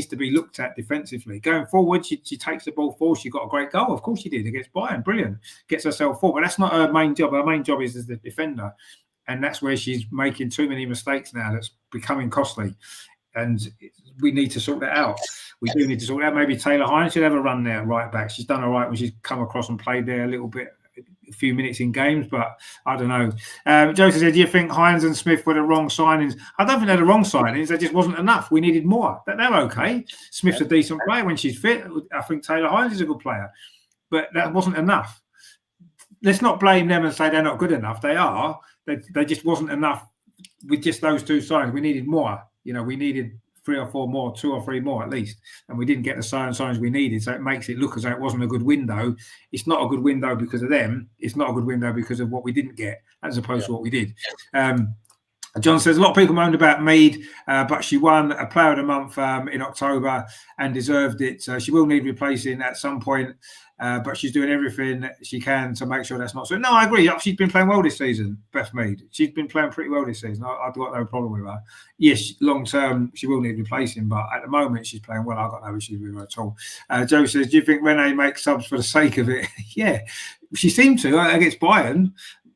to be looked at defensively. Going forward, she takes the ball forward. She got a great goal. Of course she did against Bayern. Brilliant. Gets herself forward. But that's not her main job. Her main job is as the defender. And that's where she's making too many mistakes now. That's becoming costly. And we need to sort that out. We do need to sort it out. Maybe Taylor Hines should have a run there right back. She's done all right when she's come across and played there a little bit, a few minutes in games, but I don't know. Joseph said, do you think Hines and Smith were the wrong signings? I don't think they're the wrong signings. There just wasn't enough. We needed more. They're okay. Smith's a decent player when she's fit. I think Taylor Hines is a good player, but that wasn't enough. Let's not blame them and say they're not good enough. They are. They just wasn't enough with just those two signings. We needed more. You know, we needed 3 or 4 more, 2 or 3 more at least, and we didn't get the signs we needed. So it makes it look as though it wasn't a good window. It's not a good window because of them. It's not a good window because of what we didn't get, as opposed to what we did. John says a lot of people moaned about Mead, but she won a Player of the Month in October and deserved it. So she will need replacing at some point, but she's doing everything she can to make sure that's not so. No, I agree. She's been playing well this season, Beth Mead. She's been playing pretty well this season. I've got no problem with her. Yes, long term, she will need replacing, but at the moment, she's playing well. I've got no issues with her at all. Joe says, do you think Renee makes subs for the sake of it? Yeah, she seemed to against Bayern.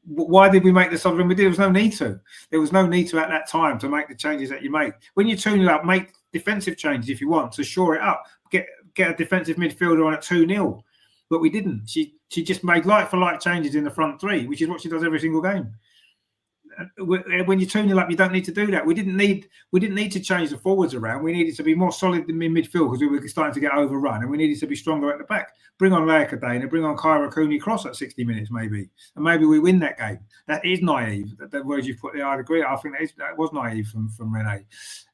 Why did we make the subs when we did? There was no need to. There was no need to at that time to make the changes that you make. When you tune it up, make defensive changes if you want to shore it up. Get a defensive midfielder on at 2-0. But we didn't. She just made like for like changes in the front three, which is what she does every single game. When you tune it up, you don't need to do that. We didn't need to change the forwards around. We needed to be more solid in midfield because we were starting to get overrun, and we needed to be stronger at the back. Bring on Leia Cadena, bring on Kyra Cooney-Cross at 60 minutes maybe, and maybe we win that game. That is naive. The words you've put there, I'd agree. I think that was naive from Renee.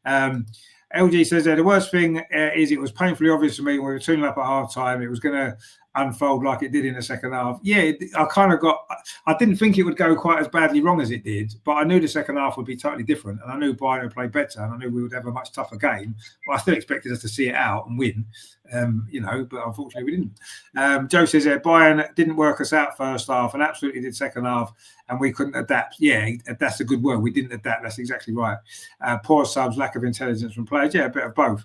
LG says the worst thing is it was painfully obvious to me when we were tuning up at half time. It was going to unfold like it did in the second half. Yeah, I didn't think it would go quite as badly wrong as it did, but I knew the second half would be totally different, and I knew Bayern would play better, and I knew we would have a much tougher game, but I still expected us to see it out and win, but unfortunately we didn't. Joe says Bayern didn't work us out first half and absolutely did second half, and we couldn't adapt. Yeah, that's a good word. We didn't adapt. That's exactly right. Poor subs, lack of intelligence from players. Yeah, a bit of both.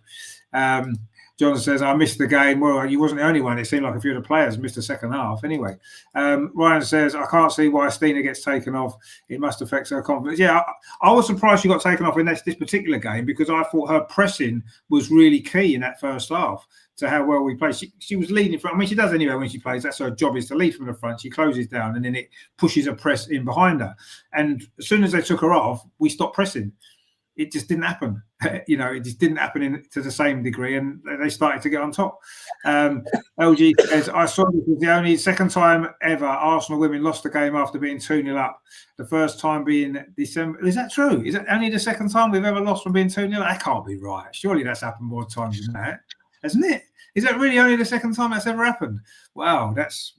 John says, I missed the game. Well, you wasn't the only one. It seemed like a few of the players missed the second half anyway. Ryan says, I can't see why Stina gets taken off. It must affect her confidence. Yeah, I was surprised she got taken off in this particular game because I thought her pressing was really key in that first half to how well we played. She was leading from, I mean, she does anyway when she plays. That's her job, is to lead from the front. She closes down and then it pushes a press in behind her. And as soon as they took her off, we stopped pressing. It just didn't happen. It just didn't happen to the same degree, and they started to get on top. LG says, I saw this was the only second time ever Arsenal women lost a game after being 2-0 up. The first time being December. Is that true? Is it only the second time we've ever lost from being 2-0? That can't be right. Surely that's happened more times than that, hasn't it? Is that really only the second time that's ever happened? Wow, that's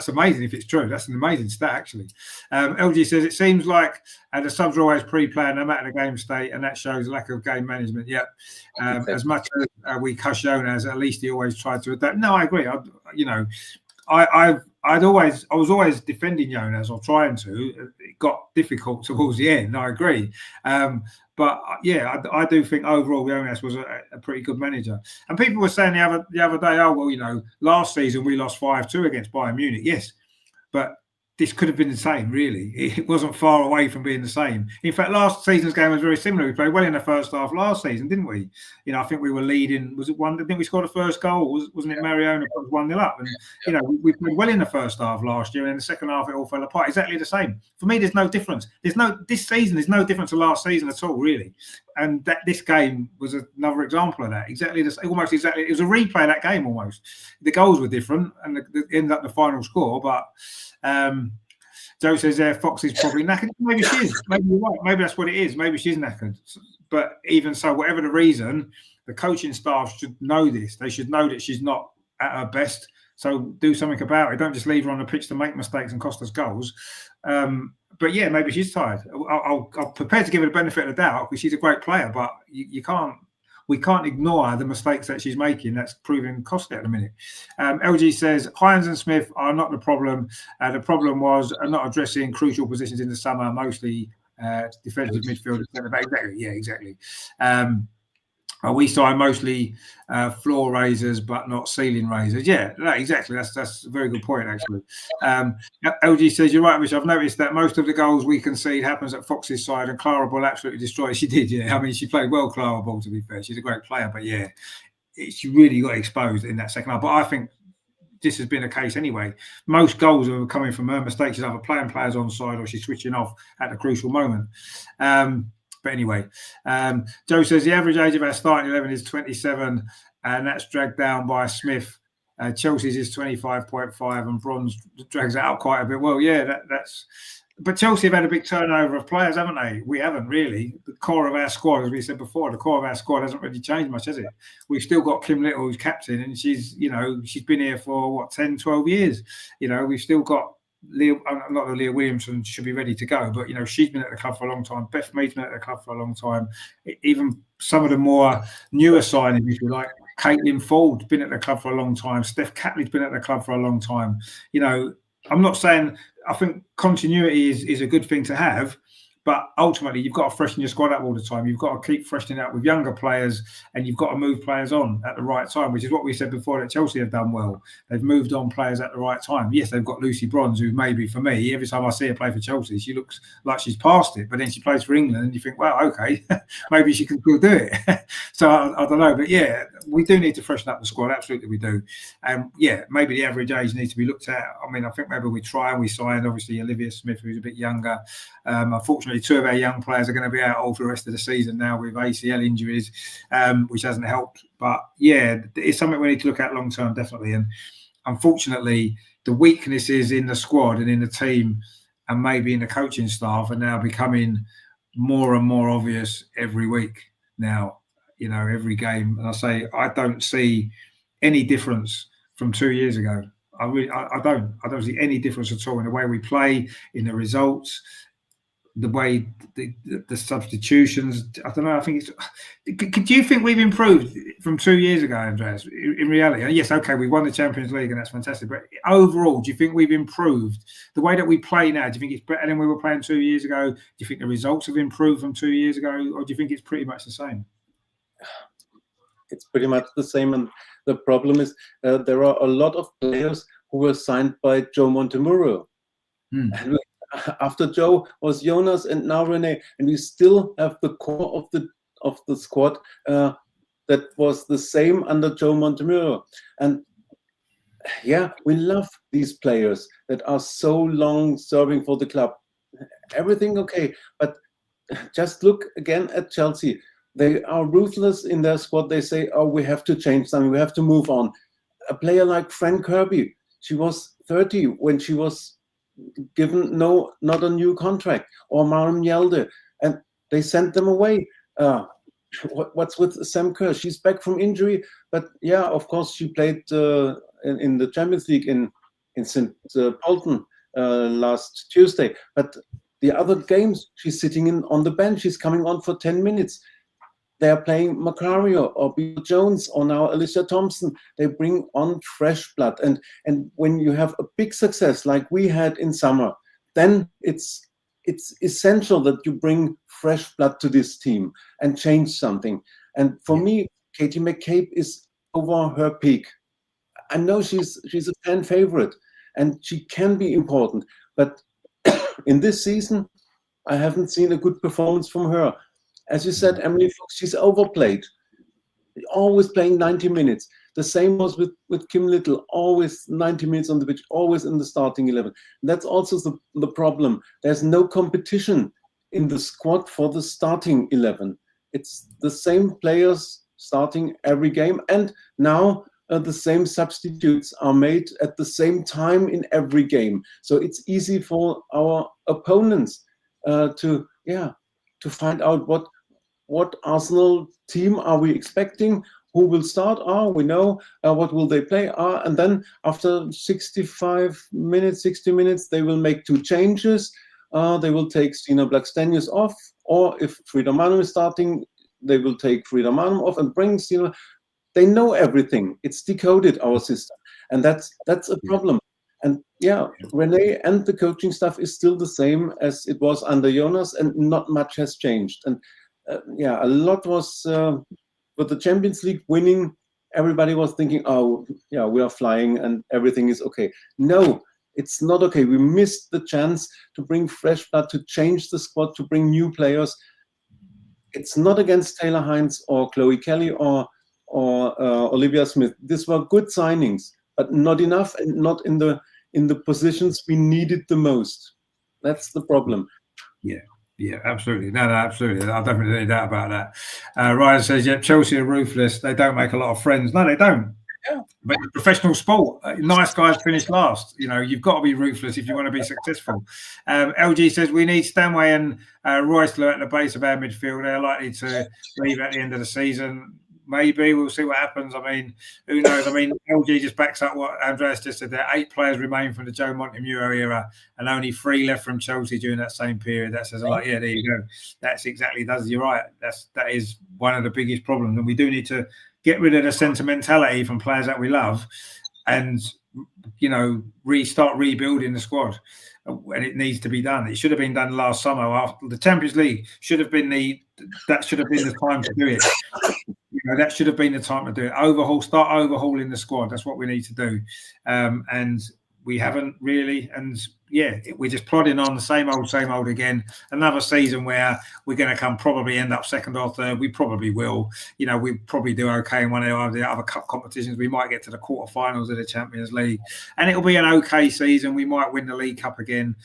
amazing if it's true. That's an amazing stat, actually. LG says, it seems like the subs are always pre-planned no matter the game state, and that shows lack of game management. Yep. As much as we cuss Jonas, at least he always tried to adapt. No, I agree. I was always defending Jonas, or trying to. It got difficult towards the end. I agree. But yeah, I do think overall Jonas was a pretty good manager. And people were saying the other day, oh well, last season we lost 5-2 against Bayern Munich. Yes, but this could have been the same, really. It wasn't far away from being the same. In fact, last season's game was very similar. We played well in the first half last season, didn't we? I think we were leading. Was it one? I think we scored the first goal. Wasn't it Mariona put 1-0 up? And, we played well in the first half last year. And in the second half, it all fell apart. Exactly the same. For me, there's no difference. This season, there's no difference to last season at all, really. And this game was another example of that. Almost exactly. It was a replay of that game almost. The goals were different and it ended up the final score, but Joe says Fox is probably knackered. Maybe she is. Maybe you're right. Maybe that's what it is. Maybe she's knackered. But even so, whatever the reason, the coaching staff should know this. They should know that she's not at her best. So do something about it. Don't just leave her on the pitch to make mistakes and cost us goals. But yeah, maybe she's tired. I'm prepared to give her the benefit of the doubt because she's a great player. But we can't ignore the mistakes that she's making. That's proving costly at the minute. LG says Hines and Smith are not the problem. The problem was not addressing crucial positions in the summer, mostly defensive midfield. Exactly. Yeah, exactly. We signed mostly floor raisers, but not ceiling raisers. Yeah, exactly. That's a very good point, actually. LG says, you're right, Rich. I've noticed that most of the goals we concede happens at Fox's side, and Clara Ball absolutely destroyed. She did, yeah. I mean, she played well, Clara Ball, to be fair. She's a great player, but yeah, she really got exposed in that second half. But I think this has been a case anyway. Most goals are coming from her mistakes. She's either playing players on side or she's switching off at the crucial moment. But anyway, Joe says the average age of our starting 11 is 27, and that's dragged down by Smith. Chelsea's is 25.5, and Bronze drags that out quite a bit. Well, yeah, that's. But Chelsea have had a big turnover of players, haven't they? We haven't really. The core of our squad, as we said before, the core of our squad hasn't really changed much, has it? We've still got Kim Little, who's captain, and she's been here for 10, 12 years. We've still got Leah Williamson should be ready to go, but she's been at the club for a long time. Beth Mead's been at the club for a long time. Even some of the more newer signings, if you like, Caitlin Ford's been at the club for a long time. Steph Catley's been at the club for a long time. I'm not saying I think continuity is a good thing to have, but ultimately you've got to freshen your squad up all the time. You've got to keep freshening up with younger players, and you've got to move players on at the right time, which is what we said before that Chelsea have done well. They've moved on players at the right time. Yes, they've got Lucy Bronze, who maybe for me, every time I see her play for Chelsea, she looks like she's past it, but then she plays for England and you think, well, okay, maybe she can still do it. So I don't know, but yeah, we do need to freshen up the squad. Absolutely we do. And yeah, maybe the average age needs to be looked at. I mean, I think maybe we try and we sign obviously Olivia Smith, who's a bit younger. Unfortunately, two of our young players are going to be out all for the rest of the season now with ACL injuries, which hasn't helped. But yeah, it's something we need to look at long term, definitely. And unfortunately, the weaknesses in the squad and in the team and maybe in the coaching staff are now becoming more and more obvious every week now, every game. And I say, I don't see any difference from 2 years ago. I don't see any difference at all in the way we play, in the results, the way the substitutions. I don't know. I think do you think we've improved from 2 years ago, Andreas? In reality, yes, okay, we won the Champions League and that's fantastic. But overall, do you think we've improved the way that we play now? Do you think it's better than we were playing 2 years ago? Do you think the results have improved from 2 years ago, or do you think it's pretty much the same? It's pretty much the same, and the problem is there are a lot of players who were signed by Joe Montemurro. And after Joe was Jonas and now Renee, and we still have the core of the squad that was the same under Joe Montemurro. And yeah, we love these players that are so long serving for the club. Everything okay, but just look again at Chelsea. They are ruthless in their squad. They say, oh, we have to change something. We have to move on. A player like Fran Kirby, she was 30 when she was given not a new contract, or Maren Mjelde, and they sent them away. What's with Sam Kerr? She's back from injury, but yeah, of course, she played in the Champions League in St. Pölten last Tuesday. But the other games, she's sitting on the bench. She's coming on for 10 minutes. They're playing Macario or Bill Jones or now Alicia Thompson. They bring on fresh blood. And when you have a big success like we had in summer, then it's essential that you bring fresh blood to this team and change something. And for me, Katie McCabe is over her peak. I know she's a fan favorite. and she can be important. But in this season, I haven't seen a good performance from her. As you said, Emily Fox, she's overplayed, always playing 90 minutes. The same was with Kim Little, always 90 minutes on the pitch, always in the starting 11. That's also the problem. There's no competition in the squad for the starting 11. It's the same players starting every game, and now the same substitutes are made at the same time in every game. So it's easy for our opponents to find out what Arsenal team are we expecting, who will start, we know what will they play, and then after 65 minutes, 60 minutes, they will make 2 changes. They will take Stina Blackstenius off, or if Frida Manum is starting, they will take Frida Manum off and bring Stina. They know everything. It's decoded, our system, and that's a problem. And Renee and the coaching staff is still the same as it was under Jonas, and not much has changed. And a lot was with the Champions League winning. Everybody was thinking, we are flying and everything is okay. No, it's not okay. We missed the chance to bring fresh blood, to change the squad, to bring new players. It's not against Taylor Hines or Chloe Kelly or Olivia Smith. These were good signings, but not enough, and not in the positions we needed the most. That's the problem. Yeah, absolutely. No, absolutely. I don't really doubt about that. Ryan says, Chelsea are ruthless. They don't make a lot of friends. No, they don't. Yeah. But professional sport, nice guys finish last. You've got to be ruthless if you want to be successful. LG says, we need Stanway and Royce at the base of our midfield. They're likely to leave at the end of the season. Maybe we'll see what happens. I mean, who knows? I mean, LG just backs up what Andreas just said there. 8 players remain from the Joe Montemuro era, and only 3 left from Chelsea during that same period. That says a lot. Yeah, there you go. That's exactly does. You're right. That is one of the biggest problems, and we do need to get rid of the sentimentality from players that we love, and restart rebuilding the squad. And it needs to be done. It should have been done last summer after the Champions League. Should have been the time to do it. That should have been the time to do it. Start overhauling the squad. That's what we need to do. And we haven't really. And we're just plodding on the same old again. Another season where we're going to probably end up second or third. We probably will. We probably do okay in one of the other cup competitions. We might get to the quarterfinals of the Champions League, and it'll be an okay season. We might win the League Cup again,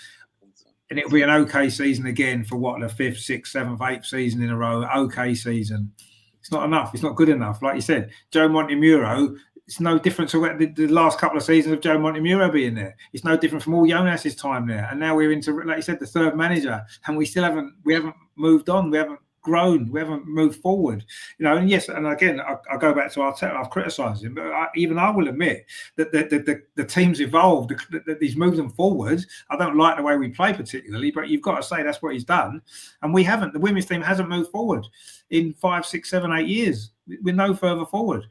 and it'll be an okay season again for the 5th, 6th, 7th, 8th season in a row. Okay season. It's not enough. It's not good enough. Like you said, Joe Montemuro, it's no different to the last couple of seasons of Joe Montemuro being there. It's no different from all Jonas's time there. And now we're into, like you said, the 3rd manager, and we haven't moved on. We haven't grown. We haven't moved forward. And yes, and again, I go back to Arteta. I've criticised him, but I will admit that the team's evolved. That he's moved them forward. I don't like the way we play particularly, but you've got to say that's what he's done. And we haven't. The women's team hasn't moved forward in 5, 6, 7, 8 years. We're no further forward.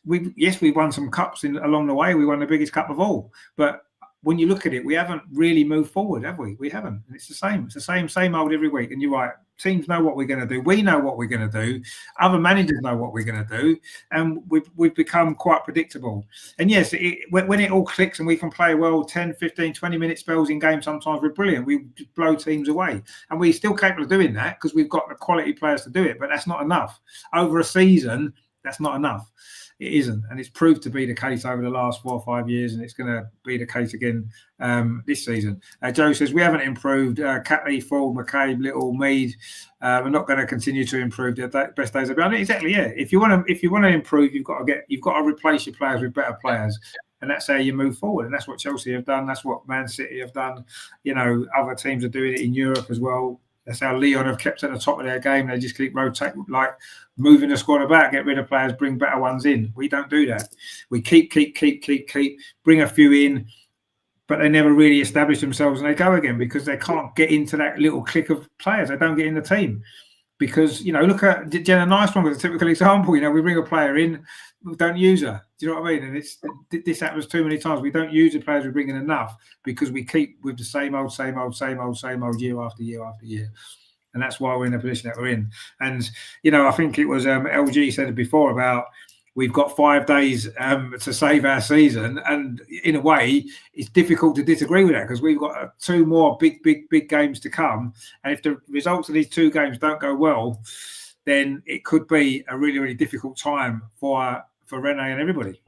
We won some cups along the way. We won the biggest cup of all, but when you look at it, we haven't really moved forward, have we? We haven't. And it's the same. It's the same old every week. And you're right. Teams know what we're going to do. We know what we're going to do. Other managers know what we're going to do. And we've become quite predictable. And yes, when it all clicks and we can play well 10, 15, 20-minute spells in games, sometimes we're brilliant. We blow teams away. And we're still capable of doing that because we've got the quality players to do it. But that's not enough. Over a season, that's not enough. It isn't, and it's proved to be the case over the last 4 or 5 years, and it's going to be the case again this season. Joe says we haven't improved. Catley, Ford, McCabe, Little, Mead. We're not going to continue to improve. The best days are behind. Exactly, yeah. If you want to improve, you've got to replace your players with better players, and that's how you move forward. And that's what Chelsea have done. That's what Man City have done. Other teams are doing it in Europe as well. That's how Lyon have kept at the top of their game. They just keep rotating, like moving the squad about, get rid of players, bring better ones in. We don't do that. We keep, bring a few in, but they never really establish themselves and they go again because they can't get into that little clique of players. They don't get in the team. Because, look at Jenna Nice was a typical example. We bring a player in, we don't use her. Do you know what I mean? And this happens too many times. We don't use the players we bring in enough because we keep with the same old year after year after year. And that's why we're in the position that we're in. And, I think it was LG said it before about we've got 5 days to save our season, and in a way, it's difficult to disagree with that because we've got 2 more big games to come, and if the results of these 2 games don't go well, then it could be a really difficult time for Renee and everybody.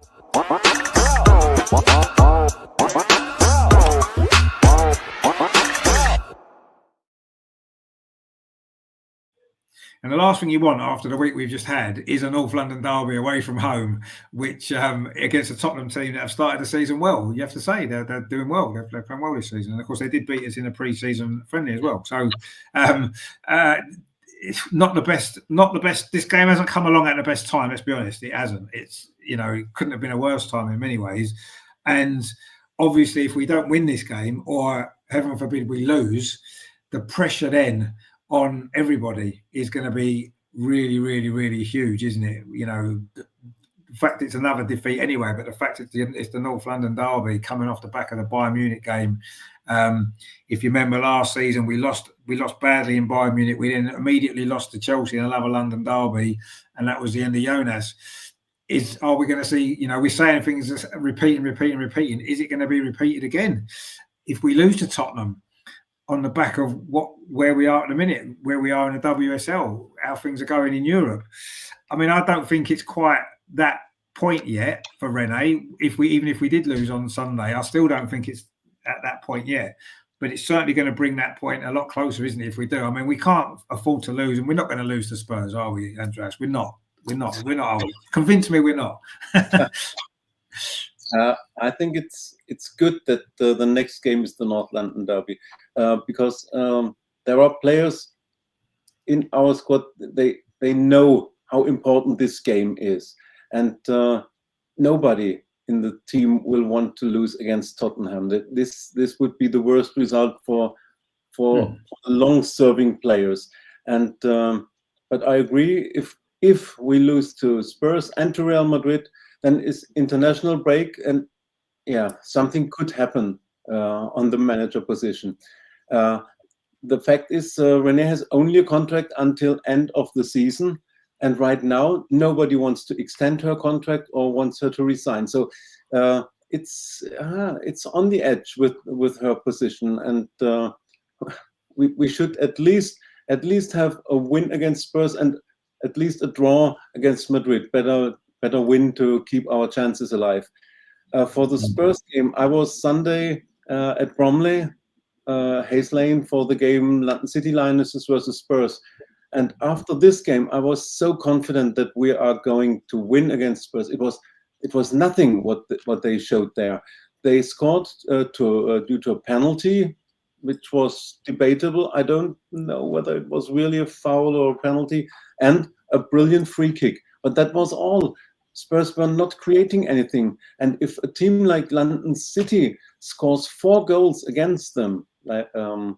And the last thing you want after the week we've just had is a North London derby away from home, which against a Tottenham team that have started the season well. You have to say they're doing well. They're playing well this season, and of course they did beat us in a pre-season friendly as well. So it's not the best. Not the best. This game hasn't come along at the best time. Let's be honest, it hasn't. It's it couldn't have been a worse time in many ways. And obviously, if we don't win this game, or heaven forbid we lose, the pressure then on everybody is going to be really huge, isn't it? The fact it's another defeat anyway, but the fact it's the North London derby coming off the back of the Bayern Munich game. If you remember last season, we lost badly in Bayern Munich. We then immediately lost to Chelsea in another London derby, and that was the end of Jonas. Are we going to see? We're saying things repeating. Is it going to be repeated again if we lose to Tottenham? On the back of where we are at the minute, where we are in the WSL, how things are going in Europe. I mean, I don't think it's quite that point yet for Renee. Even if we did lose on Sunday, I still don't think it's at that point yet. But it's certainly going to bring that point a lot closer, isn't it? If we do, I mean, we can't afford to lose, and we're not going to lose to Spurs, are we, Andreas? We're not. Are we? Convince me we're not. I think it's good that the next game is the North London derby because there are players in our squad. They know how important this game is, and nobody in the team will want to lose against Tottenham. This would be the worst result for long-serving players. And but I agree, if we lose to Spurs and to Real Madrid, then it's international break, and something could happen on the manager position. The fact is, Renee has only a contract until end of the season, and right now nobody wants to extend her contract or wants her to resign. So it's on the edge with her position, and we should at least have a win against Spurs and at least a draw against Madrid. Better win to keep our chances alive. For the Spurs game, I was Sunday at Bromley, Hayes Lane, for the game London City Lionesses versus Spurs. And after this game, I was so confident that we are going to win against Spurs. It was nothing what they showed there. They scored due to a penalty, which was debatable. I don't know whether it was really a foul or a penalty, and a brilliant free kick. But that was all. Spurs were not creating anything. And if a team like London City scores 4 goals against them, like our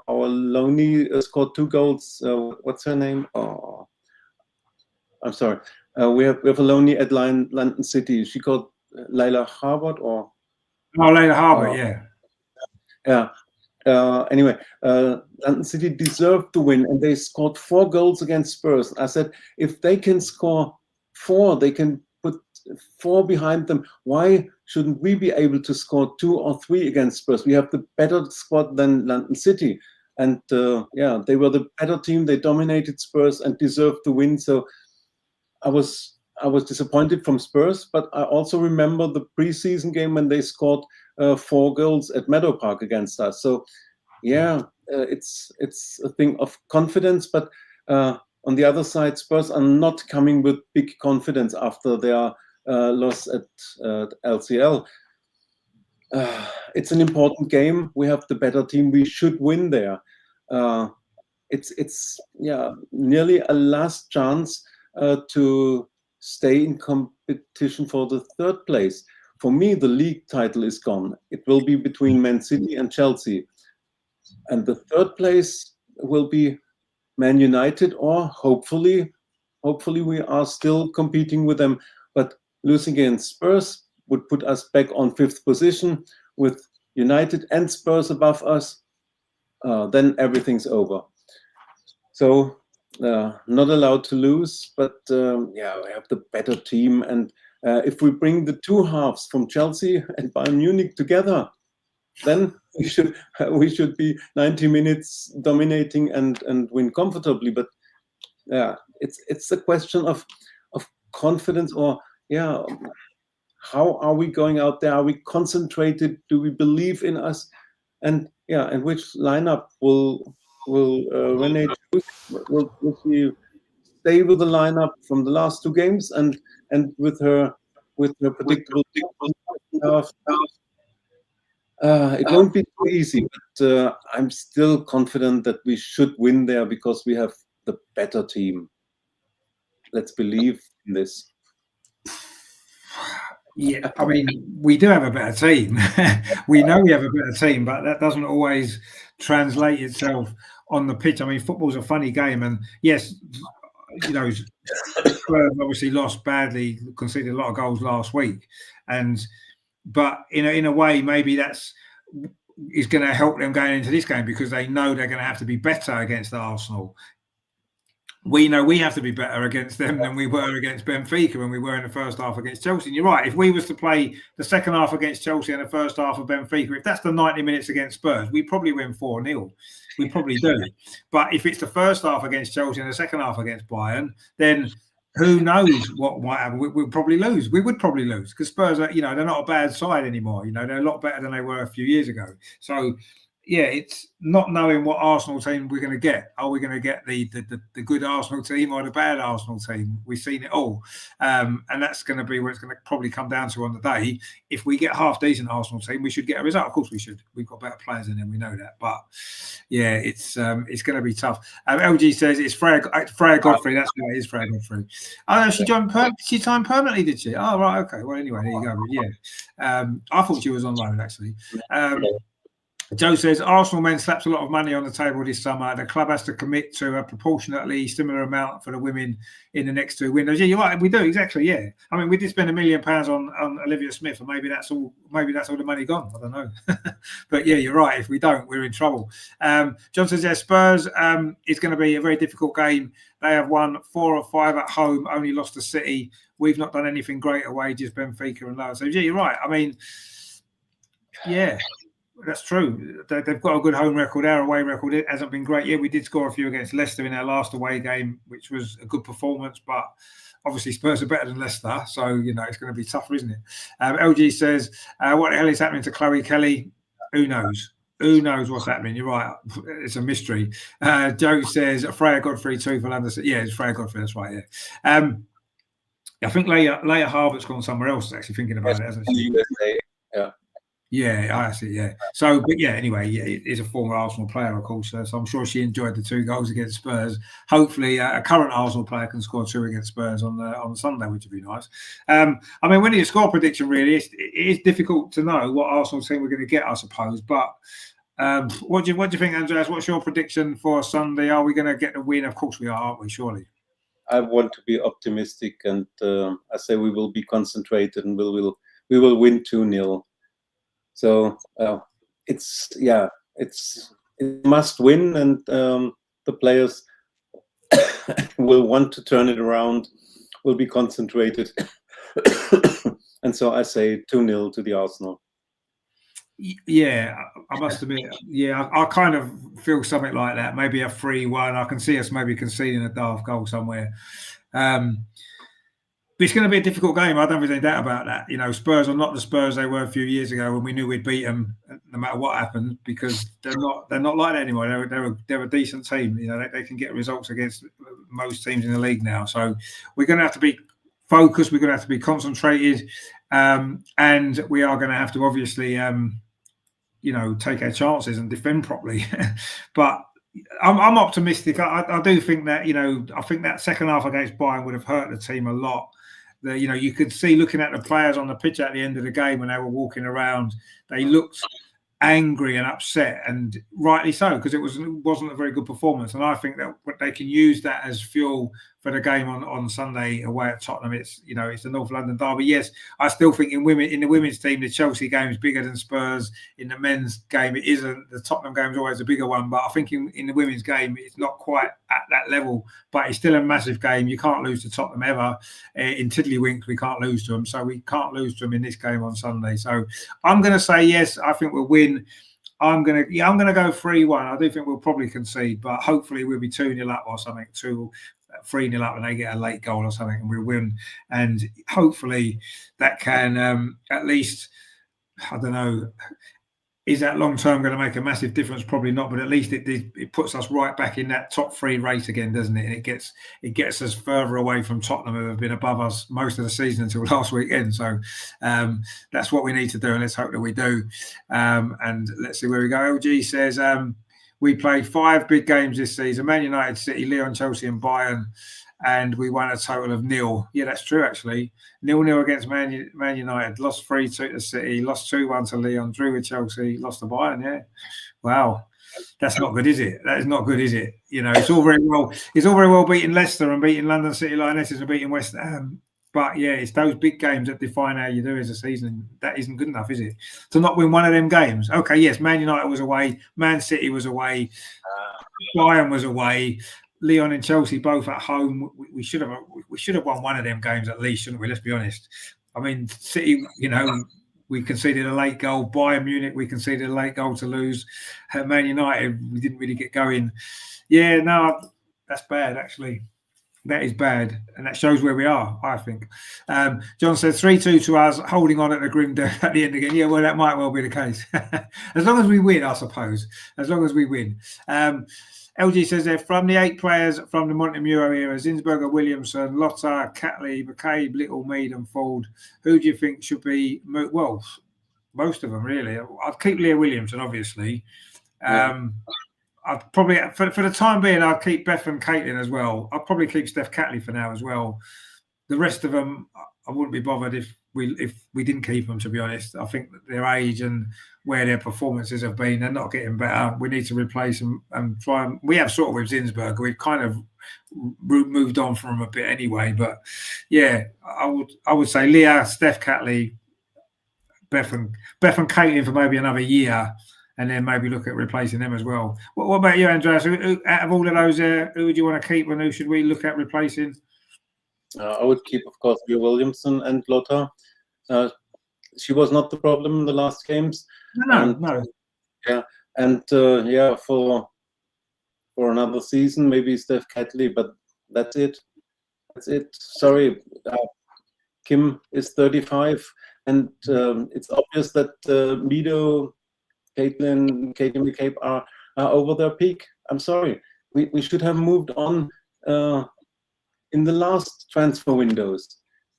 Loney scored 2 goals. What's her name? Oh, I'm sorry. We have a Loney at London City. She called Layla Harvard or? Oh, Layla Harvard, yeah. Yeah. Anyway, London City deserved to win, and they scored 4 goals against Spurs. I said, if they can score 4, they can put 4 behind them. Why shouldn't we be able to score 2 or 3 against Spurs? We have the better squad than London City, and they were the better team. They dominated Spurs and deserved to win. So I was disappointed from Spurs, but I also remember the preseason game when they scored 4 goals at Meadow Park against us. So it's a thing of confidence, but on the other side, Spurs are not coming with big confidence after their loss at LCL. It's an important game. We have the better team. We should win there. It's nearly a last chance to stay in competition for the 3rd place. For me, the league title is gone. It will be between Man City and Chelsea. And the 3rd place will be Man United, or hopefully we are still competing with them. But losing against Spurs would put us back on 5th position with United and Spurs above us. Then everything's over. So not allowed to lose, but yeah, we have the better team. And if we bring the two halves from Chelsea and Bayern Munich together, then we should be 90 minutes dominating and win comfortably. But yeah, it's a question of confidence, or yeah, how are we going out there? Are we concentrated? Do we believe in us? And yeah, and which lineup will Renee choose? Will she stay with the lineup from the last two games and with her predictable stuff? It won't be too easy, but I'm still confident that we should win there because we have the better team. Let's believe in this. Yeah, I mean, we do have a better team. We know we have a better team, but that doesn't always translate itself on the pitch. I mean, football's a funny game, and yes, you know, Spurs obviously lost badly, conceded a lot of goals last week, but in a way, maybe that's is going to help them going into this game because they know they're going to have to be better against Arsenal. We know we have to be better against them than we were against Benfica when we were in the first half against Chelsea. And you're right, if we was to play the second half against Chelsea and the first half of Benfica, if that's the 90 minutes against Spurs, we probably win 4-0. We probably do. But if it's the first half against Chelsea and the second half against Bayern, then who knows what might happen? We'll probably lose. We would probably lose because Spurs are, they're not a bad side anymore. They're a lot better than they were a few years ago. So, yeah, it's not knowing what Arsenal team we're going to get. Are we going to get the good Arsenal team or the bad Arsenal team? We've seen it all. And that's going to be where it's going to probably come down to on the day. If we get half-decent Arsenal team, we should get a result. Of course we should. We've got better players than them. We know that. But, yeah, it's going to be tough. LG says it's Freya Godfrey. That's who it is, Freya Godfrey. Oh, no, she signed permanently, did she? Oh, right, okay. Well, anyway, there you go. Yeah. I thought she was on loan, actually. Joe says Arsenal men slapped a lot of money on the table this summer. The club has to commit to a proportionately similar amount for the women in the next two windows. Yeah, you're right. We do exactly. Yeah, I mean, we did spend £1 million on Olivia Smith, and maybe that's all. Maybe that's all the money gone. I don't know. But yeah, you're right. If we don't, we're in trouble. John says, yeah, Spurs is going to be a very difficult game. They have won 4 or 5 at home, only lost to City. We've not done anything great away, just Benfica and Lower. So yeah, you're right. I mean, yeah. That's true. They've got a good home record. Our away record it hasn't been great. Yeah, we did score a few against Leicester in our last away game, which was a good performance. But obviously, Spurs are better than Leicester, so it's going to be tougher, isn't it? LG says, "What the hell is happening to Chloe Kelly? Who knows? Who knows what's happening?" You're right. It's a mystery. Joe says, "Freya Godfrey too for London." Yeah, it's Freya Godfrey. That's right. Yeah. I think Leia Harbert's gone somewhere else. Actually, thinking about it, hasn't she? Yeah. Yeah, I see. Yeah. So, but yeah, anyway, yeah, he's a former Arsenal player, of course. So I'm sure she enjoyed the 2 goals against Spurs. Hopefully, a current Arsenal player can score 2 against Spurs on Sunday, which would be nice. I mean, when you score prediction, really, it is difficult to know what Arsenal team we're going to get, I suppose. But what do you think, Andreas? What's your prediction for Sunday? Are we going to get the win? Of course we are, aren't we? Surely. I want to be optimistic, and I say we will be concentrated, and we will win 2-0. So it's must win, and the players will want to turn it around, will be concentrated, and so I say 2-0 to the Arsenal. Yeah, I must admit. Yeah, I kind of feel something like that. Maybe a 3-1. I can see us maybe conceding a daft goal somewhere. But it's going to be a difficult game. I don't think there's any doubt about that. Spurs are not the Spurs they were a few years ago when we knew we'd beat them no matter what happened, because they're not like that anymore. They're a decent team. They can get results against most teams in the league now. So we're going to have to be focused. We're going to have to be concentrated, and we are going to have to obviously, take our chances and defend properly. But I'm optimistic. I do think that I think that second half against Bayern would have hurt the team a lot. You could see, looking at the players on the pitch at the end of the game when they were walking around, they looked angry and upset, and rightly so, because it wasn't a very good performance. And I think that they can use that as fuel for the game on Sunday away at Tottenham. It's it's the North London derby. Yes, I still think in the women's team, the Chelsea game is bigger than Spurs. In the men's game, it isn't. The Tottenham game is always a bigger one, but I think in the women's game, it's not quite at that level. But it's still a massive game. You can't lose to Tottenham ever. In Tiddlywinks, we can't lose to them, so we can't lose to them in this game on Sunday. So I'm going to say yes. I think we'll win. I'm gonna go 3-1. I do think we'll probably concede, but hopefully we'll be 2-0 up or something, 3-0 up, and they get a late goal or something, and we'll win. And hopefully that can at least, I don't know, is that long term going to make a massive difference? Probably not, but at least it puts us right back in that top 3 race again, doesn't it? And it gets us further away from Tottenham, who have been above us most of the season until last weekend. So that's what we need to do, and let's hope that we do. And let's see where we go. LG says we played 5 big games this season: Man United, City, Lyon, Chelsea, and Bayern. And we won a total of 0. Yeah, that's true, actually. 0-0 against Man United, lost 3-2 to City, lost 2-1 to Lyon, drew with Chelsea, lost to Bayern. Yeah, wow, that's not good, is it? That is not good, is it? It's all very well beating Leicester and beating London City Lionesses and beating West Ham, but yeah, it's those big games that define how you do as a season. That isn't good enough, is it? To not win one of them games. Okay, yes, Man United was away, Man City was away, Bayern was away. Lyon and Chelsea both at home. We should have won one of them games at least, shouldn't we? Let's be honest. I mean, City, we conceded a late goal. Bayern Munich, we conceded a late goal to lose. Man United, we didn't really get going. Yeah, no, that's bad, actually. That is bad, and that shows where we are, I think. John says 3-2 to us, holding on at the grim death at the end again. Yeah, well, that might well be the case. As long as we win, I suppose. As long as we win. LG says they're from the 8 players from the Montemuro era: Zinsberger, Williamson, Lotta, Catley, McCabe, Little, Mead and Ford. Who do you think should be? Well, most of them, really. I'd keep Leah Williamson, obviously. I'd probably, for the time being, I'd keep Beth and Caitlin as well. I'd probably keep Steph Catley for now as well. The rest of them, I wouldn't be bothered if we didn't keep them, to be honest. I think that their age and where their performances have been, they're not getting better. We need to replace them and try and... We have sort of with Zinsberger. We've kind of moved on from him a bit anyway. But yeah, I would say Leah, Steph Catley, Beth and Caitlin for maybe another year, and then maybe look at replacing them as well. What about you, Andreas? Out of all of those there, who would you want to keep and who should we look at replacing? I would keep, of course, Leah Williamson and Lotta. She was not the problem in the last games. No. Yeah, and for another season, maybe Steph Catley, but that's it. Sorry, Kim is 35, and it's obvious that Meadow, Caitlin, McCabe are over their peak. I'm sorry. We should have moved on in the last transfer windows.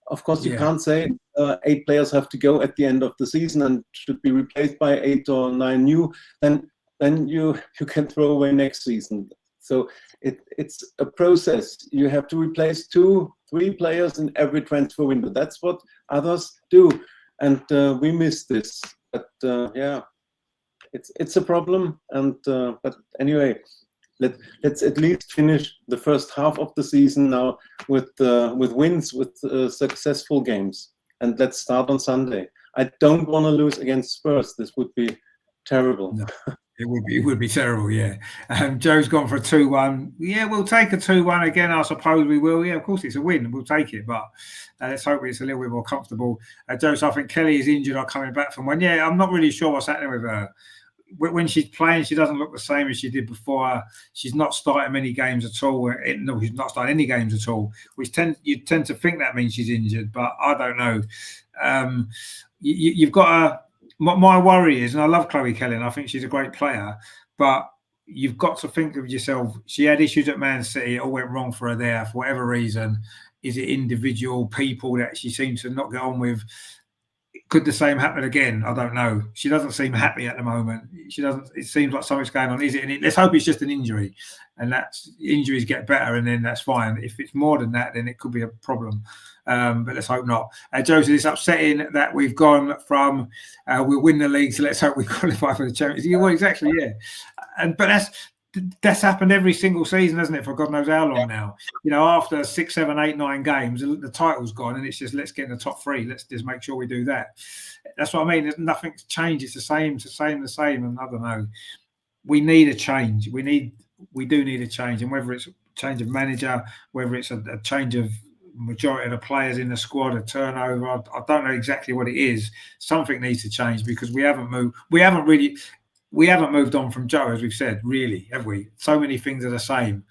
Of course, you can't say 8 players have to go at the end of the season and should be replaced by 8 or 9 new. Then you can throw away next season. So it's a process. You have to replace 2-3 players in every transfer window. That's what others do, and we miss this. But it's a problem. And but anyway, let's at least finish the first half of the season now with wins, with successful games, and let's start on Sunday. I don't want to lose against Spurs. This would be terrible. No, it would be terrible. Yeah. Joe's gone for a 2-1. Yeah, we'll take a 2-1 again. I suppose we will. Yeah, of course it's a win. We'll take it, but let's hope it's a little bit more comfortable. Joe, so I think Kelly is injured or coming back from one. Yeah, I'm not really sure what's happening with her. When she's playing, she doesn't look the same as she did before. She's not starting many games at all. No, she's not starting any games at all. You tend to think that means she's injured, but I don't know. You've got my worry is, and I love Chloe Kelly, and I think she's a great player, but you've got to think of yourself. She had issues at Man City. It all went wrong for her there for whatever reason. Is it individual people that she seems to not get on with? Could the same happen again? I don't know. She doesn't seem happy at the moment. She doesn't. It seems like something's going on. Is it? And let's hope it's just an injury, and that's injuries get better, and then that's fine. If it's more than that, then it could be a problem. But let's hope not. Joseph, it's upsetting that we've gone from we'll win the league, so let's hope we qualify for the Champions League. Well, exactly, yeah. But that's happened every single season, hasn't it? For God knows how long now. You know, after 6, 7, 8, 9 games, the title's gone, and it's just let's get in the top 3. Let's just make sure we do that. That's what I mean. Nothing's changed. It's the same. And I don't know. We need a change. We do need a change, and whether it's a change of manager, whether it's a change of majority of the players in the squad, a turnover, I don't know exactly what it is. Something needs to change because we haven't moved. We haven't moved on from Joe, as we've said, really, have we? So many things are the same,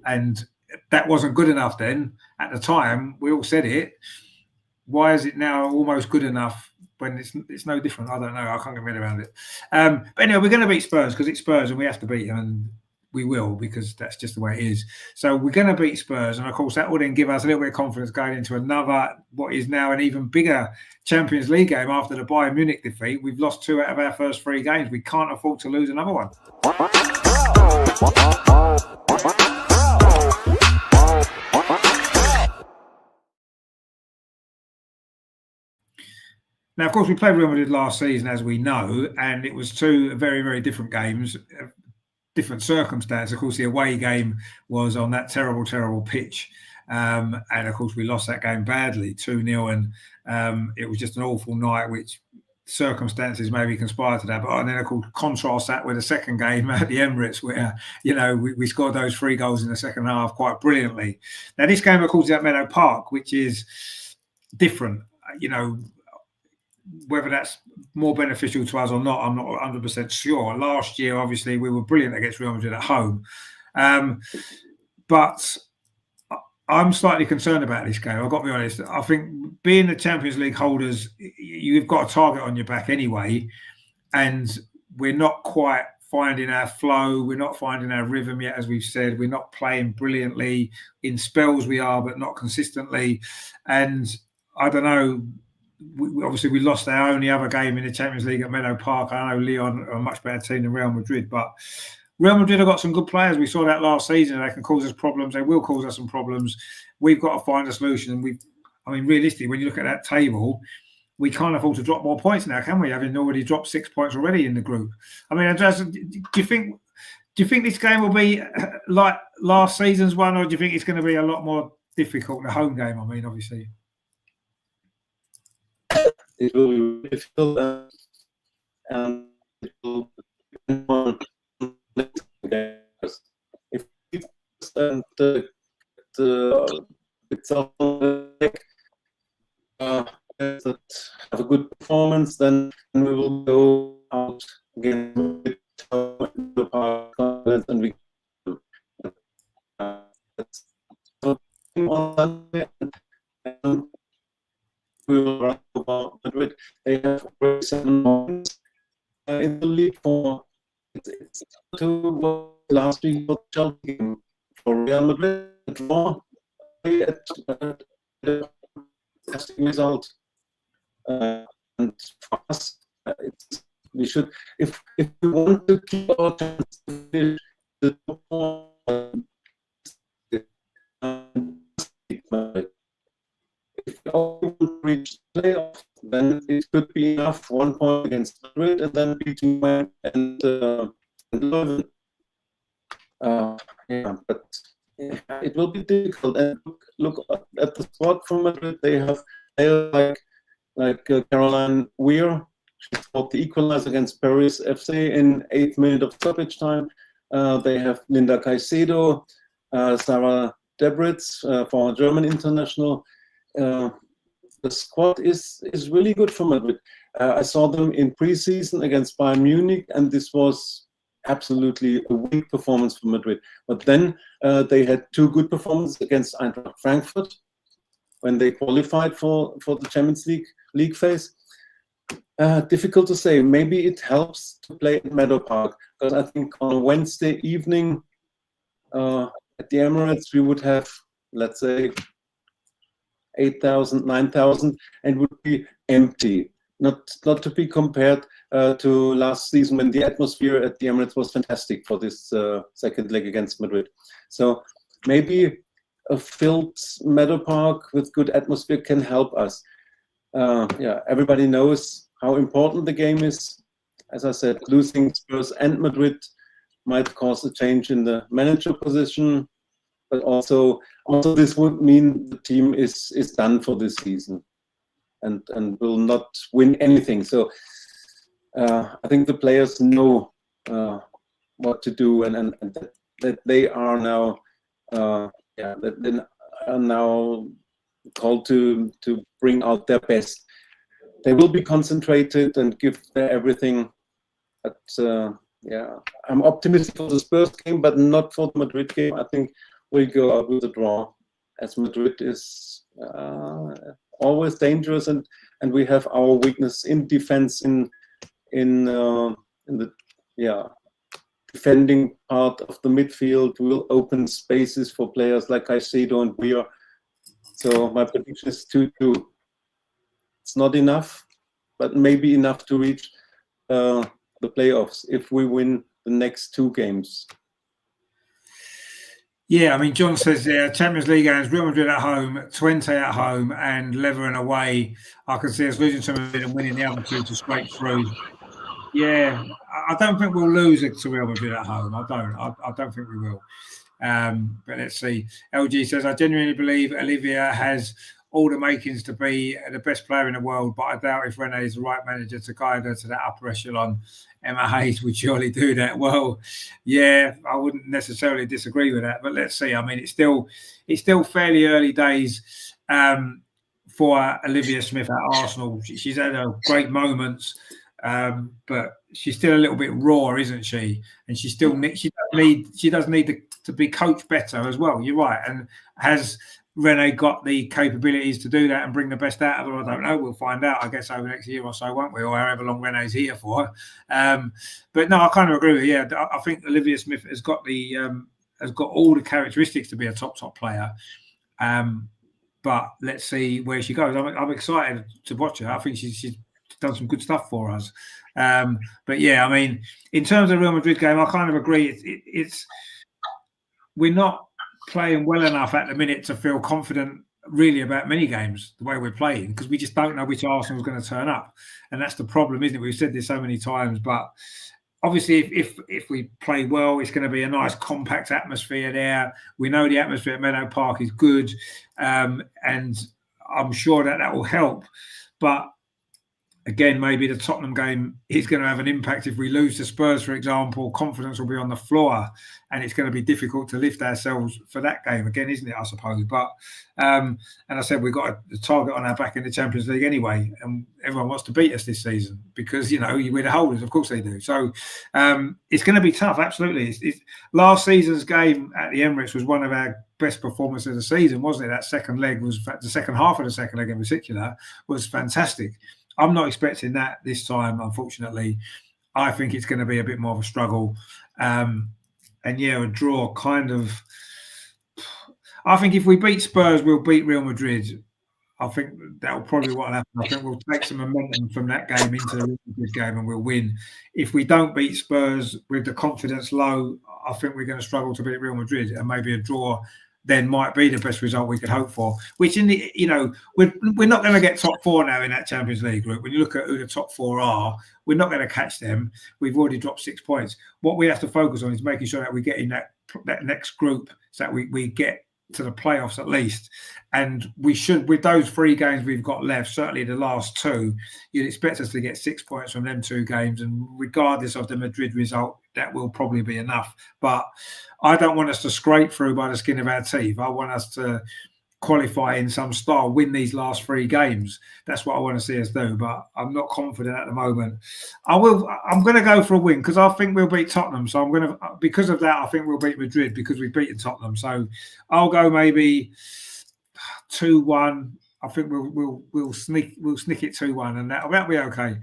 and that wasn't good enough then. At the time, we all said it. Why is it now almost good enough when it's no different? I don't know. I can't get my head around it. But anyway, we're going to beat Spurs because it's Spurs and we have to beat them, and we will because that's just the way it is. So we're going to beat Spurs, and of course that will then give us a little bit of confidence going into another, what is now an even bigger Champions League game after the Bayern Munich defeat. We've lost 2 out of our first 3 games. We can't afford to lose another one. Now, of course, we played Real Madrid last season, as we know, and it was 2 very, very different games, different circumstances. Of course, the away game was on that terrible, terrible pitch. And, of course, we lost that game badly, 2-0. And it was just an awful night, which circumstances maybe conspired to that. But then, of course, contrast that with the second game at the Emirates where, you know, we scored those 3 goals in the second half quite brilliantly. Now, this game, of course, is at Meadow Park, which is different, you know. Whether that's more beneficial to us or not, I'm not 100% sure. Last year, obviously, we were brilliant against Real Madrid at home. But I'm slightly concerned about this game. I've got to be honest. I think being the Champions League holders, you've got a target on your back anyway. And we're not quite finding our flow. We're not finding our rhythm yet, as we've said. We're not playing brilliantly. In spells we are, but not consistently. And I don't know. Obviously, we lost our only other game in the Champions League at Meadow Park. I know Lyon are a much better team than Real Madrid, but Real Madrid have got some good players. We saw that last season. They can cause us problems. They will cause us some problems. We've got to find a solution. And realistically, when you look at that table, we can't afford to drop more points now, can we? Having already dropped 6 points already in the group. I mean, Andreas, do you think this game will be like last season's one, or do you think it's going to be a lot more difficult? The home game, I mean, obviously. It will be difficult, and it will depend on if we and itself that have a good performance, then we will go out again with the confidence, and we we will run about Madrid. They have 7 points in the league for it's to last week for Chelsea game for Real Madrid. Draw at the testing result, and for us, we should if we want to keep our chance to the top 4. If we want to reach the playoff, then it could be enough 1 point against Madrid and then beating Man and Leuven. But it will be difficult. And look at the squad from Madrid. They have like Caroline Weir. She scored the equalizer against Paris FC in 8th minute of stoppage time. They have Linda Caicedo, Sarah Debritz, former German international. The squad is really good for Madrid. I saw them in pre-season against Bayern Munich, and this was absolutely a weak performance for Madrid. But then they had 2 good performances against Eintracht Frankfurt when they qualified for the Champions League phase. Difficult to say. Maybe it helps to play at Meadow Park, because I think on a Wednesday evening at the Emirates we would have, let's say, 8,000, 9,000, and would be empty. Not to be compared to last season when the atmosphere at the Emirates was fantastic for this second leg against Madrid. So maybe a filled Meadow Park with good atmosphere can help us. Everybody knows how important the game is. As I said, losing Spurs and Madrid might cause a change in the manager position, but also this would mean the team is done for this season and will not win anything. So I think the players know what to do, and that they are now that they are now called to bring out their best. They will be concentrated and give their everything. But I'm optimistic for the Spurs game, but not for the Madrid game. I think we'll go out with a draw, as Madrid is always dangerous, and we have our weakness in defense in the defending part of the midfield. Will open spaces for players like Caicedo and Weir. So my prediction is 2-2. It's not enough, but maybe enough to reach the playoffs if we win the next 2 games. Yeah, I mean, John says there, Champions League games, Real Madrid at home, Twente at home, and Leveren away. I can see us losing to Madrid and winning the other 2 to scrape through. Yeah, I don't think we'll lose it to Real Madrid at home. I don't think we will. But let's see. LG says, I genuinely believe Olivia has all the makings to be the best player in the world, but I doubt if Renee is the right manager to guide her to that upper echelon. Emma Hayes would surely do that. Well, yeah, I wouldn't necessarily disagree with that, but let's see. I mean, it's still fairly early days for Olivia Smith at Arsenal. She's had her great moments, but she's still a little bit raw, isn't she? And she does need to be coached better as well. You're right. And has Renee got the capabilities to do that and bring the best out of her? I don't know. We'll find out, I guess, over the next year or so, won't we? Or however long Renee's here for. But no, I kind of agree with you. Yeah, I think Olivia Smith has got all the characteristics to be a top player. But let's see where she goes. I'm excited to watch her. I think she's done some good stuff for us. But yeah, I mean, in terms of the Real Madrid game, I kind of agree. We're not playing well enough at the minute to feel confident really about many games the way we're playing, because we just don't know which Arsenal is going to turn up, and that's the problem, isn't it? We've said this so many times, but obviously if we play well, it's going to be a nice compact atmosphere there. We know the atmosphere at Meadow Park is good, and I'm sure that will help. But again, maybe the Tottenham game is going to have an impact. If we lose to Spurs, for example, confidence will be on the floor, and it's going to be difficult to lift ourselves for that game again, isn't it, I suppose? But, and I said we've got a target on our back in the Champions League anyway, and everyone wants to beat us this season because, we're the holders. Of course they do. So it's going to be tough, absolutely. Last season's game at the Emirates was one of our best performances of the season, wasn't it? That second leg was, the second half of the second leg in particular, was fantastic. I'm not expecting that this time, unfortunately. I think it's going to be a bit more of a struggle. And yeah, a draw kind of... I think if we beat Spurs, we'll beat Real Madrid. I think that'll probably what will happen. I think we'll take some momentum from that game into the Real Madrid game and we'll win. If we don't beat Spurs with the confidence low, I think we're going to struggle to beat Real Madrid, and maybe a draw then might be the best result we could hope for. Which in the, we're not going to get top 4 now in that Champions League group. When you look at who the top 4 are, we're not going to catch them. We've already dropped 6 points. What we have to focus on is making sure that we get in that next group, so that we get to the playoffs at least. And we should, with those 3 games we've got left, certainly the last 2, you'd expect us to get 6 points from them 2 games. And regardless of the Madrid result, that will probably be enough. But I don't want us to scrape through by the skin of our teeth. I want us to qualify in some style, win these last 3 games. That's what I want to see us do. But I'm not confident at the moment. I'm going to go for a win because I think we'll beat Tottenham. So because of that, I think we'll beat Madrid because we've beaten Tottenham. So I'll go maybe 2-1. I think we'll sneak it 2-1, and that'll be okay.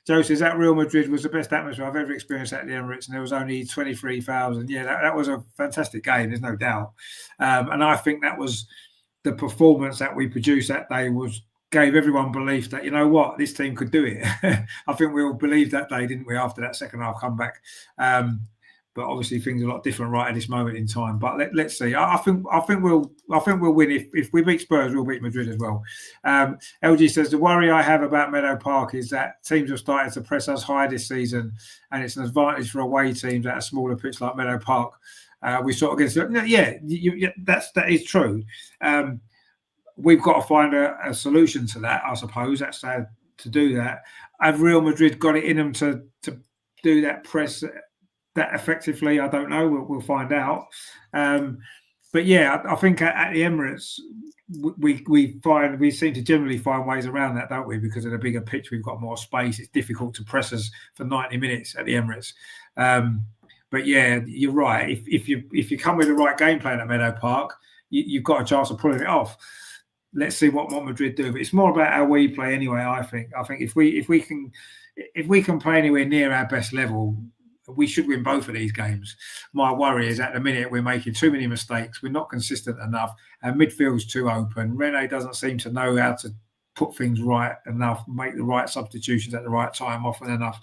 Joe says that Real Madrid was the best atmosphere I've ever experienced at the Emirates, and there was only 23,000. Yeah, that was a fantastic game. There's no doubt, and I think that was the performance that we produced that day gave everyone belief that, you know what, this team could do it. I think we all believed that day, didn't we? After that second half comeback. but obviously things are a lot different right at this moment in time. But let's see. I think we'll win. If we beat Spurs, we'll beat Madrid as well. LG says the worry I have about Meadow Park is that teams have started to press us high this season, and it's an advantage for away teams at a smaller pitch like Meadow Park. We sort of against that is true. We've got to find a solution to that, I suppose. That's to do that. Have Real Madrid got it in them to do that press that effectively? I don't know. We'll find out. But yeah, I think at the Emirates we seem to generally find ways around that, don't we? Because of the bigger pitch, we've got more space. It's difficult to press us for 90 minutes at the Emirates. But yeah, you're right. If you come with the right game plan at Meadow Park, you've got a chance of pulling it off. Let's see what Madrid do. But it's more about how we play anyway. I think if we can play anywhere near our best level, we should win both of these games. My worry is at the minute we're making too many mistakes. We're not consistent enough. Our midfield's too open. Renee doesn't seem to know how to put things right enough, make the right substitutions at the right time often enough,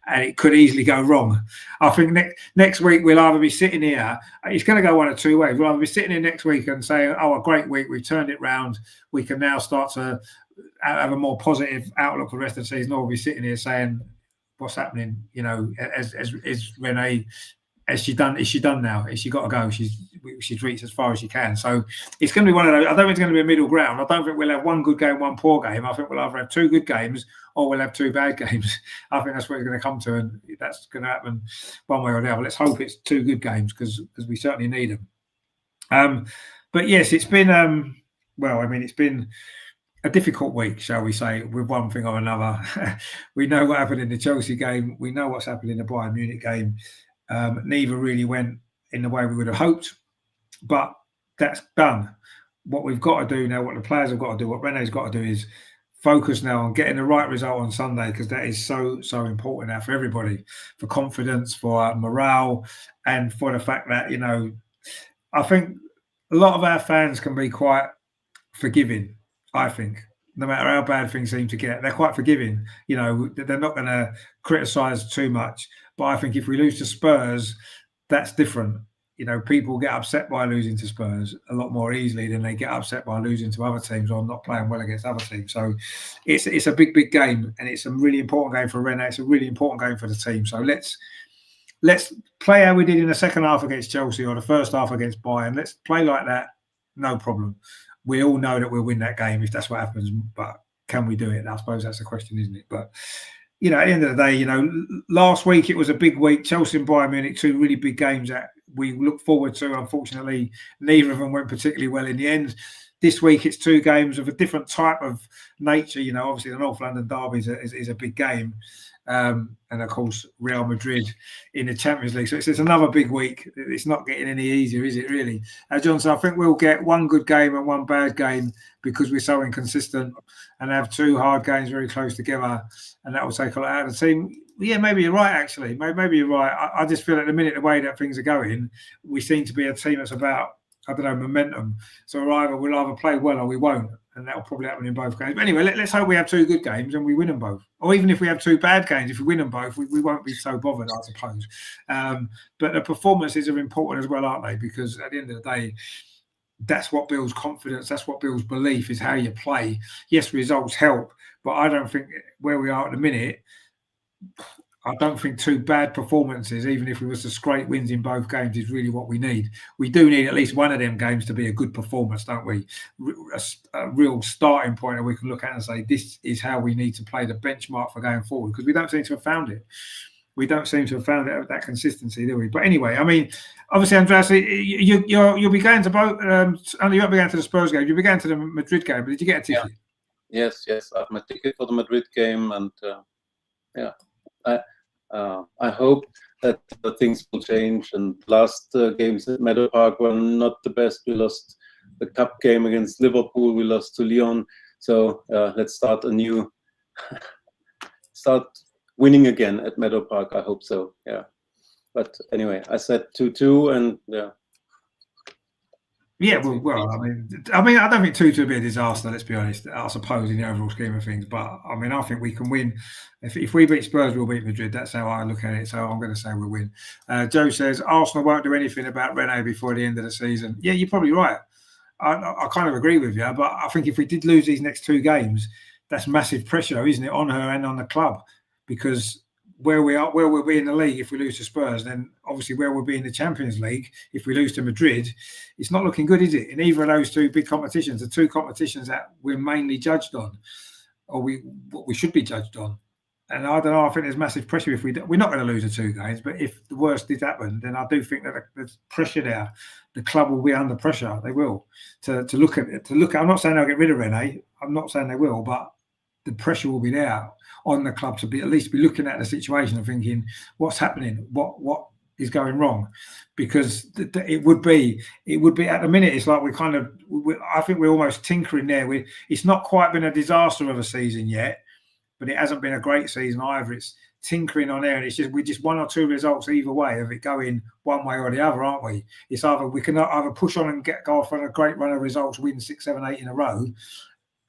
and it could easily go wrong. I think next week we'll either be sitting here, it's going to go one of two ways. We'll either be sitting here next week and say, oh, a great week, we've turned it round, we can now start to have a more positive outlook for the rest of the season, or we'll be sitting here saying, what's happening? You know, as Renee, is she done now? Is she got to go? She's reached as far as she can. So it's going to be one of those. I don't think it's going to be a middle ground. I don't think we'll have one good game, one poor game. I think we'll either have two good games or we'll have two bad games. I think that's what it's going to come to, and that's going to happen one way or the other. Let's hope it's two good games because we certainly need them. But yes, it's been it's been a difficult week, shall we say, with one thing or another. We know what happened in the Chelsea game. We know what's happened in the Bayern Munich game. Neither really went in the way we would have hoped, but that's done. What we've got to do now, what the players have got to do, what Renee's got to do is focus now on getting the right result on Sunday, because that is so important now for everybody, for confidence, for morale, and for the fact that, you know, I think a lot of our fans can be quite forgiving. I think no matter how bad things seem to get, they're quite forgiving. You know, they're not going to criticise too much. But I think if we lose to Spurs, that's different. You know, people get upset by losing to Spurs a lot more easily than they get upset by losing to other teams or not playing well against other teams. So it's a big game, and it's a really important game for Renee. It's a really important game for the team. So let's play how we did in the second half against Chelsea or the first half against Bayern. Let's play like that, no problem. We all know that we'll win that game if that's what happens, but can we do it? I suppose that's the question, isn't it? But, you know, at the end of the day, you know, last week it was a big week. Chelsea and Bayern Munich, two really big games that we look forward to. Unfortunately, neither of them went particularly well in the end. This week it's two games of a different type of nature. You know, obviously the North London derby is a big game. And of course, Real Madrid in the Champions League. So it's another big week. It's not getting any easier, is it really? John, so I think we'll get one good game and one bad game because we're so inconsistent, and have two hard games very close together, and that will take a lot out of the team. Yeah, maybe you're right, actually. Maybe you're right. I just feel at the minute, the way that things are going, we seem to be a team that's about, I don't know, momentum. So we'll either play well or we won't. And that will probably happen in both games. But anyway, let's hope we have two good games and we win them both. Or even if we have two bad games, if we win them both, we won't be so bothered, I suppose. But the performances are important as well, aren't they? Because at the end of the day, that's what builds confidence. That's what builds belief, is how you play. Yes, results help. But I don't think where we are at the minute, I don't think two bad performances, even if we was to scrape wins in both games, is really what we need. We do need at least one of them games to be a good performance, don't we? A real starting point that we can look at and say, this is how we need to play, the benchmark for going forward, because we don't seem to have found it. We don't seem to have found it, that consistency, do we? But anyway, I mean, obviously, Andreas, you'll be going to both. You won't be going to the Spurs game. You'll be going to the Madrid game. But did you get a ticket? Yeah. Yes. I have my ticket for the Madrid game, and I hope that things will change. And last games at Meadow Park were not the best. We lost the cup game against Liverpool. We lost to Lyon. So let's start anew. Start winning again at Meadow Park. I hope so. Yeah. But anyway, I said 2-2, and Yeah, well, I mean, I don't think 2-2 would be a disaster. Let's be honest. I suppose in the overall scheme of things, but I mean, I think we can win. If we beat Spurs, we'll beat Madrid. That's how I look at it. So I'm going to say we'll win. Joe says Arsenal won't do anything about Renee before the end of the season. Yeah, you're probably right. I kind of agree with you, but I think if we did lose these next 2 games, that's massive pressure, isn't it, on her and on the club? Because where we'll be in the league if we lose to Spurs, then obviously where we'll be in the Champions League if we lose to Madrid, it's not looking good, is it? In either of those 2 big competitions, the 2 competitions that we're mainly judged on, or what we should be judged on. And I don't know, I think there's massive pressure if we're not going to lose the 2 games, but if the worst did happen, then I do think that there's pressure there. The club will be under pressure. They will to look at it. I'm not saying they'll get rid of Renee. I'm not saying they will, but the pressure will be there on the club to be at least be looking at the situation and thinking, what's happening? What is going wrong? Because it would be at the minute. It's like I think we're almost tinkering there. It's not quite been a disaster of a season yet, but it hasn't been a great season either. It's tinkering on there, and we're just 1 or 2 results either way of it going one way or the other, aren't we? It's either we can either push on and go off on a great run of results, win 6, 7, 8 in a row,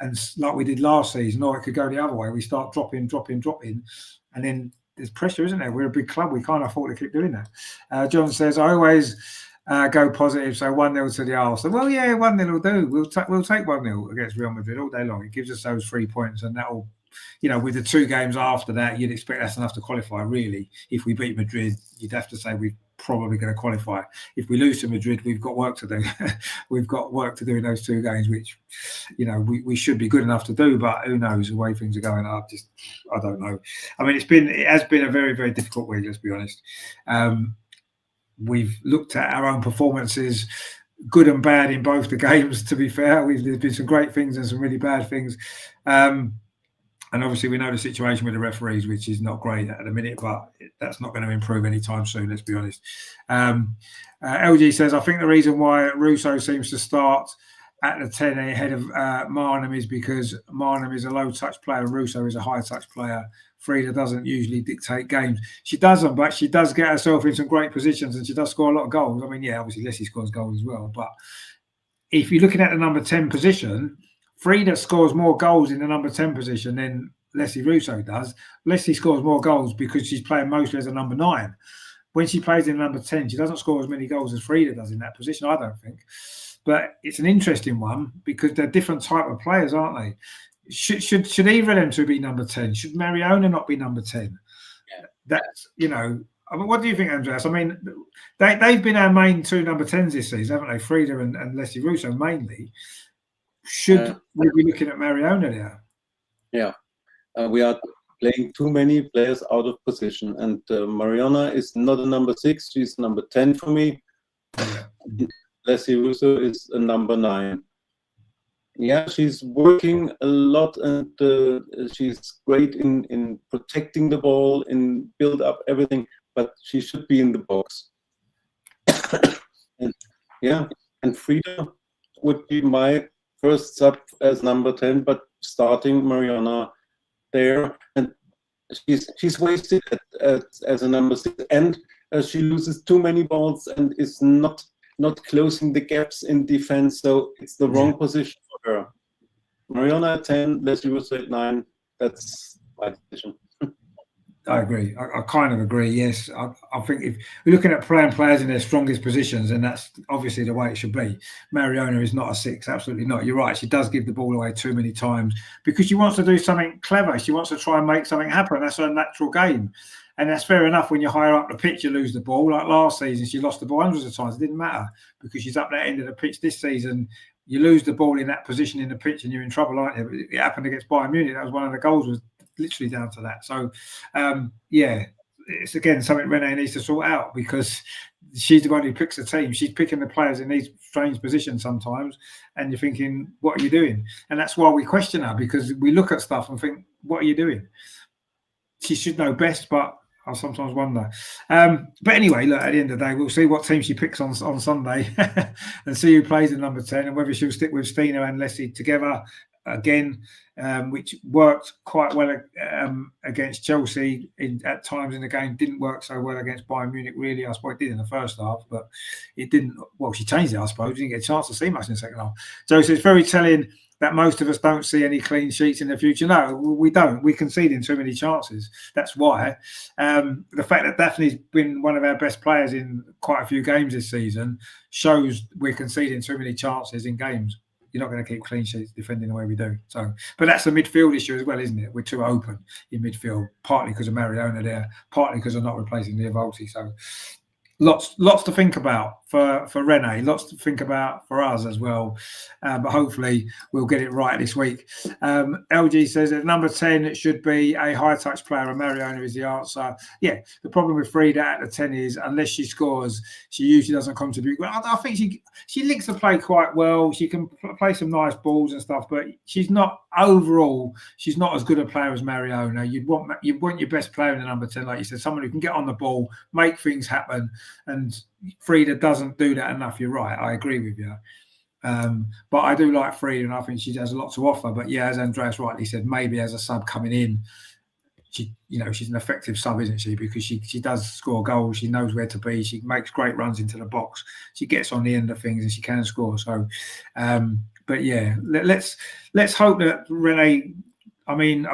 and like we did last season, or it could go the other way. We start dropping, and then there's pressure, isn't there? We're a big club. We can't afford to keep doing that. John says, I always go positive, so 1-0 to the Arsenal. Well, yeah, 1-0 will do. We'll take 1-0 against Real Madrid all day long. It gives us those 3 points, and that'll, with the 2 games after that, you'd expect that's enough to qualify, really. If we beat Madrid, you'd have to say we're probably going to qualify. If we lose to Madrid, we've got work to do. We've got work to do in those 2 games, which, we should be good enough to do, but who knows the way things are going up. I don't know. I mean, it has been a very, very difficult week, let's be honest. We've looked at our own performances, good and bad in both the games, to be fair. There's been some great things and some really bad things. And obviously, we know the situation with the referees, which is not great at the minute, but that's not going to improve anytime soon, let's be honest. LG says, I think the reason why Russo seems to start at the 10 ahead of Marnham is because Marnham is a low-touch player, Russo is a high-touch player. Frida doesn't usually dictate games. She doesn't, but she does get herself in some great positions, and she does score a lot of goals. I mean, yeah, obviously, Leslie scores goals as well. But if you're looking at the number 10 position, Frida scores more goals in the number 10 position than Leslie Russo does. Leslie scores more goals because she's playing mostly as a number 9. When she plays in number 10, she doesn't score as many goals as Frida does in that position, I don't think. But it's an interesting one because they're different type of players, aren't they? Should either of them 2 be number 10? Should Mariona not be number 10? Yeah. That's, I mean, what do you think, Andreas? I mean, they've been our main 2 number 10s this season, haven't they? Frida and Leslie Russo mainly. Should we be looking at Mariona there? Yeah, we are playing too many players out of position, and Mariona is not a number 6; she's number 10 for me. Yeah. Leslie Russo is a number 9. Yeah, she's working a lot, and she's great in protecting the ball, in build up everything. But she should be in the box. and Frida would be my first sub as number 10, but starting Mariona there, and she's wasted as a number 6, and she loses too many balls and is not closing the gaps in defense, so it's the wrong position for her. Mariona at 10, Leslie Russo at 9. That's my decision. I agree. I kind of agree. Yes, I think if we're looking at playing players in their strongest positions, then that's obviously the way it should be. Mariona is not a 6, absolutely not. You're right. She does give the ball away too many times because she wants to do something clever. She wants to try and make something happen. That's her natural game, and that's fair enough. When you're higher up the pitch, you lose the ball. Like last season, she lost the ball hundreds of times. It didn't matter because she's up that end of the pitch. This season, you lose the ball in that position in the pitch, and you're in trouble, aren't you? It happened against Bayern Munich. That was one of the goals. Was literally down to that. So it's again something Renee needs to sort out because she's the one who picks the team. She's picking the players in these strange positions sometimes, and you're thinking, what are you doing? And that's why we question her, because we look at stuff and think, what are you doing? She should know best, but I sometimes wonder. But anyway, look, at the end of the day, we'll see what team she picks on Sunday and see who plays in number 10 and whether she'll stick with Stina and Leslie together again, which worked quite well against Chelsea at times in the game. Didn't work so well against Bayern Munich, really. I suppose it did in the first half, but it didn't. Well, she changed it, I suppose. Didn't get a chance to see much in the second half. So it's very telling that most of us don't see any clean sheets in the future. No, we don't. We concede in too many chances. That's why. The fact that Daphne's been one of our best players in quite a few games this season shows we're conceding too many chances in games. You're not going to keep clean sheets defending the way we do. So, but that's a midfield issue as well, isn't it? We're too open in midfield, partly because of Mariona there, partly because of not replacing Awfc. So, lots to think about for Renee, lots to think about for us as well. But hopefully we'll get it right this week. LG says that number 10 it should be a high touch player, and Mariona is the answer. Yeah, the problem with Frida at the 10 is unless she scores, she usually doesn't contribute. Well, I think she links the play quite well. She can play some nice balls and stuff, but she's not overall. She's not as good a player as Mariona. You want your best player in the number 10, like you said, someone who can get on the ball, make things happen. And Frida doesn't do that enough. You're right. I agree with you. But I do like Frida, and I think she has a lot to offer. But yeah, as Andreas rightly said, maybe as a sub coming in, she's an effective sub, isn't she? Because she does score goals. She knows where to be. She makes great runs into the box. She gets on the end of things, and she can score. So, but yeah, let's hope that Renee. I mean,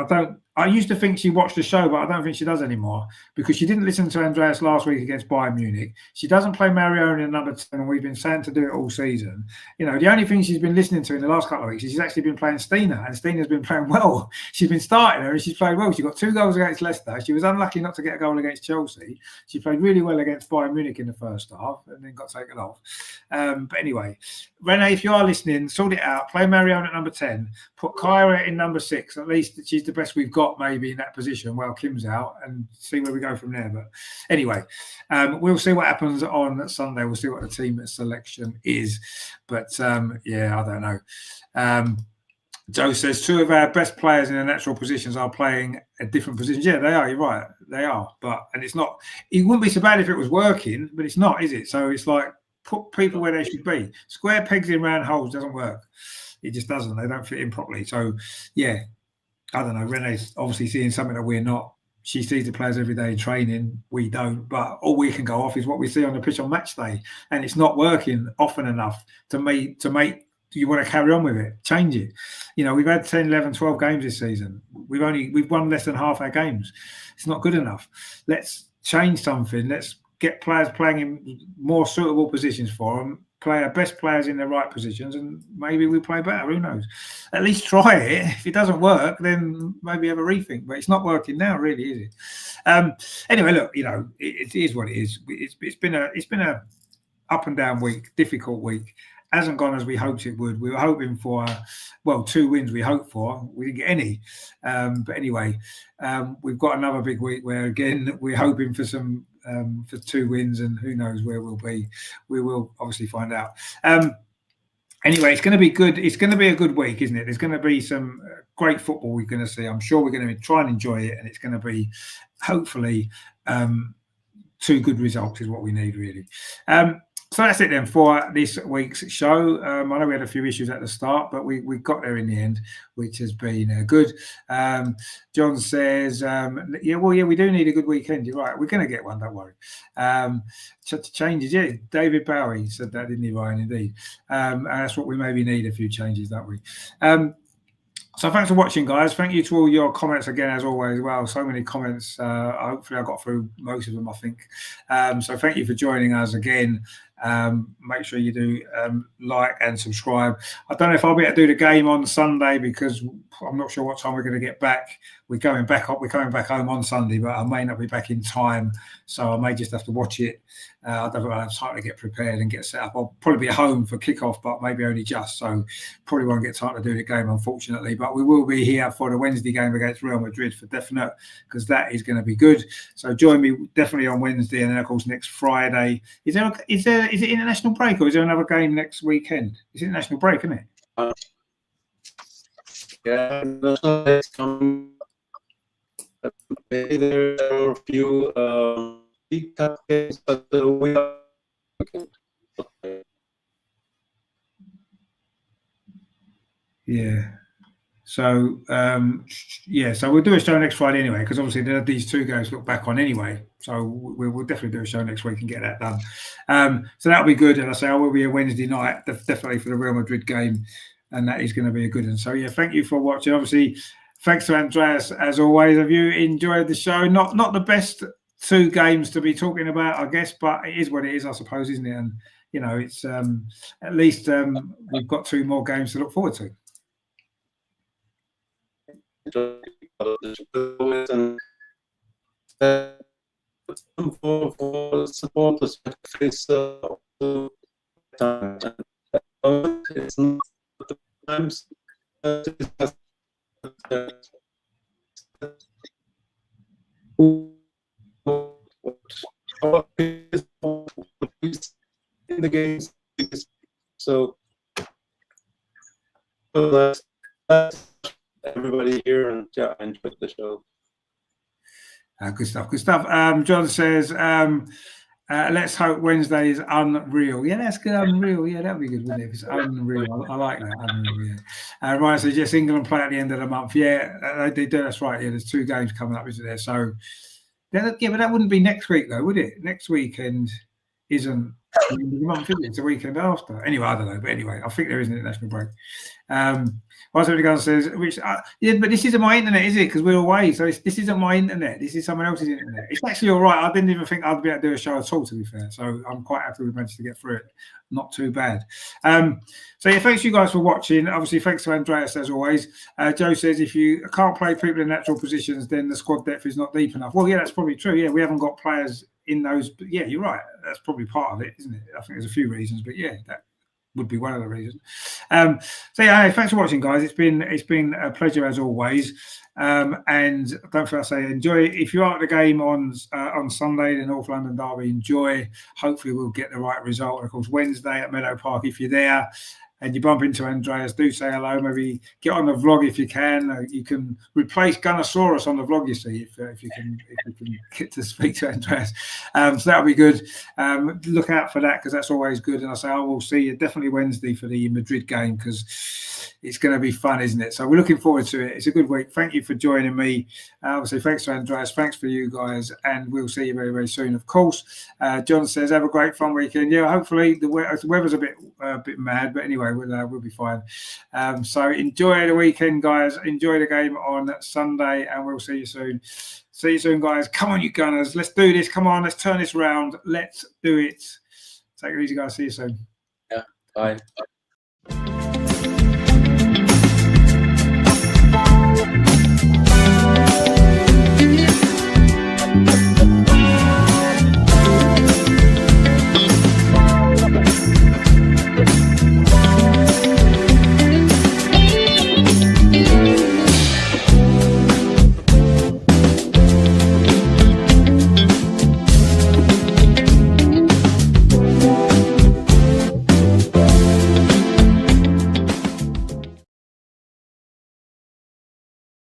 I used to think she watched the show, but I don't think she does anymore because she didn't listen to Andreas last week against Bayern Munich. She doesn't play Mariona in number 10, and we've been saying to do it all season. The only thing she's been listening to in the last couple of weeks is she's actually been playing Stina, and Stina's been playing well. She's been starting her, and she's played well. She got 2 goals against Leicester. She was unlucky not to get a goal against Chelsea. She played really well against Bayern Munich in the first half and then got taken off. But anyway, Renee, if you are listening, sort it out. Play Mariona at number 10. Put Kyra in number 6. At least she's the best we've got maybe in that position while Kim's out, and see where we go from there. But anyway, we'll see what happens on Sunday. We'll see what the team selection is. But yeah, I don't know. Joe says 2 of our best players in their natural positions are playing at different positions. Yeah, they are. You're right. They are. And it's not. It wouldn't be so bad if it was working, but it's not, is it? So it's like put people where they should be. Square pegs in round holes doesn't work. It just doesn't. They don't fit in properly. So yeah. I don't know. Renee's obviously seeing something that we're not. She sees the players every day in training. We don't. But all we can go off is what we see on the pitch on match day. And it's not working often enough to make you want to carry on with it. Change it. We've had 10, 11, 12 games this season. We've won less than half our games. It's not good enough. Let's change something. Let's get players playing in more suitable positions for them. Play our best players in the right positions, and maybe we play better. Who knows? At least try it. If it doesn't work, then maybe have a rethink. But it's not working now, really, is it? Anyway, look, it is what it is. It's been a up and down week, difficult week. Hasn't gone as we hoped it would. We were hoping for 2 wins. We hoped for. We didn't get any. But anyway, we've got another big week where again we're hoping for some. For 2 wins, and who knows where we'll be. We will obviously find out. Anyway, it's going to be good. It's going to be a good week, isn't it? There's going to be some great football we're going to see. I'm sure we're going to try and enjoy it, and it's going to be hopefully 2 good results is what we need, really. So that's it then for this week's show. I know we had a few issues at the start, but we got there in the end, which has been good. John says, we do need a good weekend. You're right. We're going to get one, don't worry. Changes, yeah. David Bowie said that, didn't he, Ryan? Indeed. And that's what we maybe need, a few changes, don't we? So thanks for watching, guys. Thank you to all your comments again, as always. Well, so many comments. Hopefully I got through most of them, I think. So thank you for joining us again. Make sure you do like and subscribe. I don't know if I'll be able to do the game on Sunday because I'm not sure what time we're going to get back. We're coming back home on Sunday, but I may not be back in time, so I may just have to watch it. I don't know if I'll have time to get prepared and get set up. I'll probably be home for kickoff, but maybe only just, so probably won't get time to do the game, unfortunately. But we will be here for the Wednesday game against Real Madrid for definite, because that is going to be good. So join me definitely on Wednesday, and then of course next Friday. Is it international break, or is there another game next weekend? It's international break, isn't it? Yeah, it's coming. Maybe there are a few big cup games, but we are. Yeah. So yeah, so we'll do a show next Friday anyway, because obviously these 2 games look back on anyway. So we'll definitely do a show next week and get that done. So that'll be good. And I say I will be a Wednesday night, definitely for the Real Madrid game, and that is going to be a good one. So yeah, thank you for watching. Obviously, thanks to Andreas as always. Have you enjoyed the show? Not the best 2 games to be talking about, I guess, but it is what it is, I suppose, isn't it? And you know, it's at least we've got 2 more games to look forward to. And for supporters face time. It's not the times in the games. So that's everybody here, and yeah, I enjoyed the show. Good stuff. John says, let's hope Wednesday is unreal. Yeah, that's good. Unreal. Yeah, that'd be good, wouldn't it? If it's unreal. I like that. Unreal, yeah. Ryan says, yes, England play at the end of the month. Yeah, they do. That's right. Yeah, there's 2 games coming up, isn't there? So, yeah, but that wouldn't be next week, though, would it? Next weekend isn't the end of the month, is it? It's the weekend after. Anyway, I don't know. But anyway, I think there is an international break. Somebody else says, yeah, but this isn't my internet, is it? Because we're away, so this isn't my internet. This is someone else's internet. It's actually all right. I didn't even think I'd be able to do a show at all, to be fair. So I'm quite happy we managed to get through it. Not too bad. So yeah, thanks you guys for watching. Obviously, thanks to Andreas as always. Joe says if you can't play people in natural positions, then the squad depth is not deep enough. Well, yeah, that's probably true. Yeah, we haven't got players in those. But yeah, you're right. That's probably part of it, isn't it? I think there's a few reasons, but yeah, that would be one of the reasons. So yeah, thanks for watching, guys. It's been a pleasure as always. And don't forget to say enjoy. If you are at the game on Sunday, the North London derby, enjoy. Hopefully we'll get the right result. And of course, Wednesday at Meadow Park, if you're there and you bump into Andreas, do say hello. Maybe get on the vlog if you can. You can replace Gunnosaurus on the vlog, you see, if you can get to speak to Andreas. So that'll be good. Look out for that, because that's always good. And I say I will see you definitely Wednesday for the Madrid game, because it's going to be fun, isn't it? So we're looking forward to it. It's a good week. Thank you for joining me. Obviously, thanks to Andreas. Thanks for you guys, and we'll see you very, very soon. Of course, John says have a great fun weekend. Yeah, hopefully the weather's a bit mad, but anyway, we'll be fine. So enjoy the weekend, guys. Enjoy the game on Sunday, and we'll see you soon. See you soon, guys. Come on, you Gunners. Let's do this. Come on, let's turn this round. Let's do it. Take it easy, guys. See you soon. Yeah. Bye.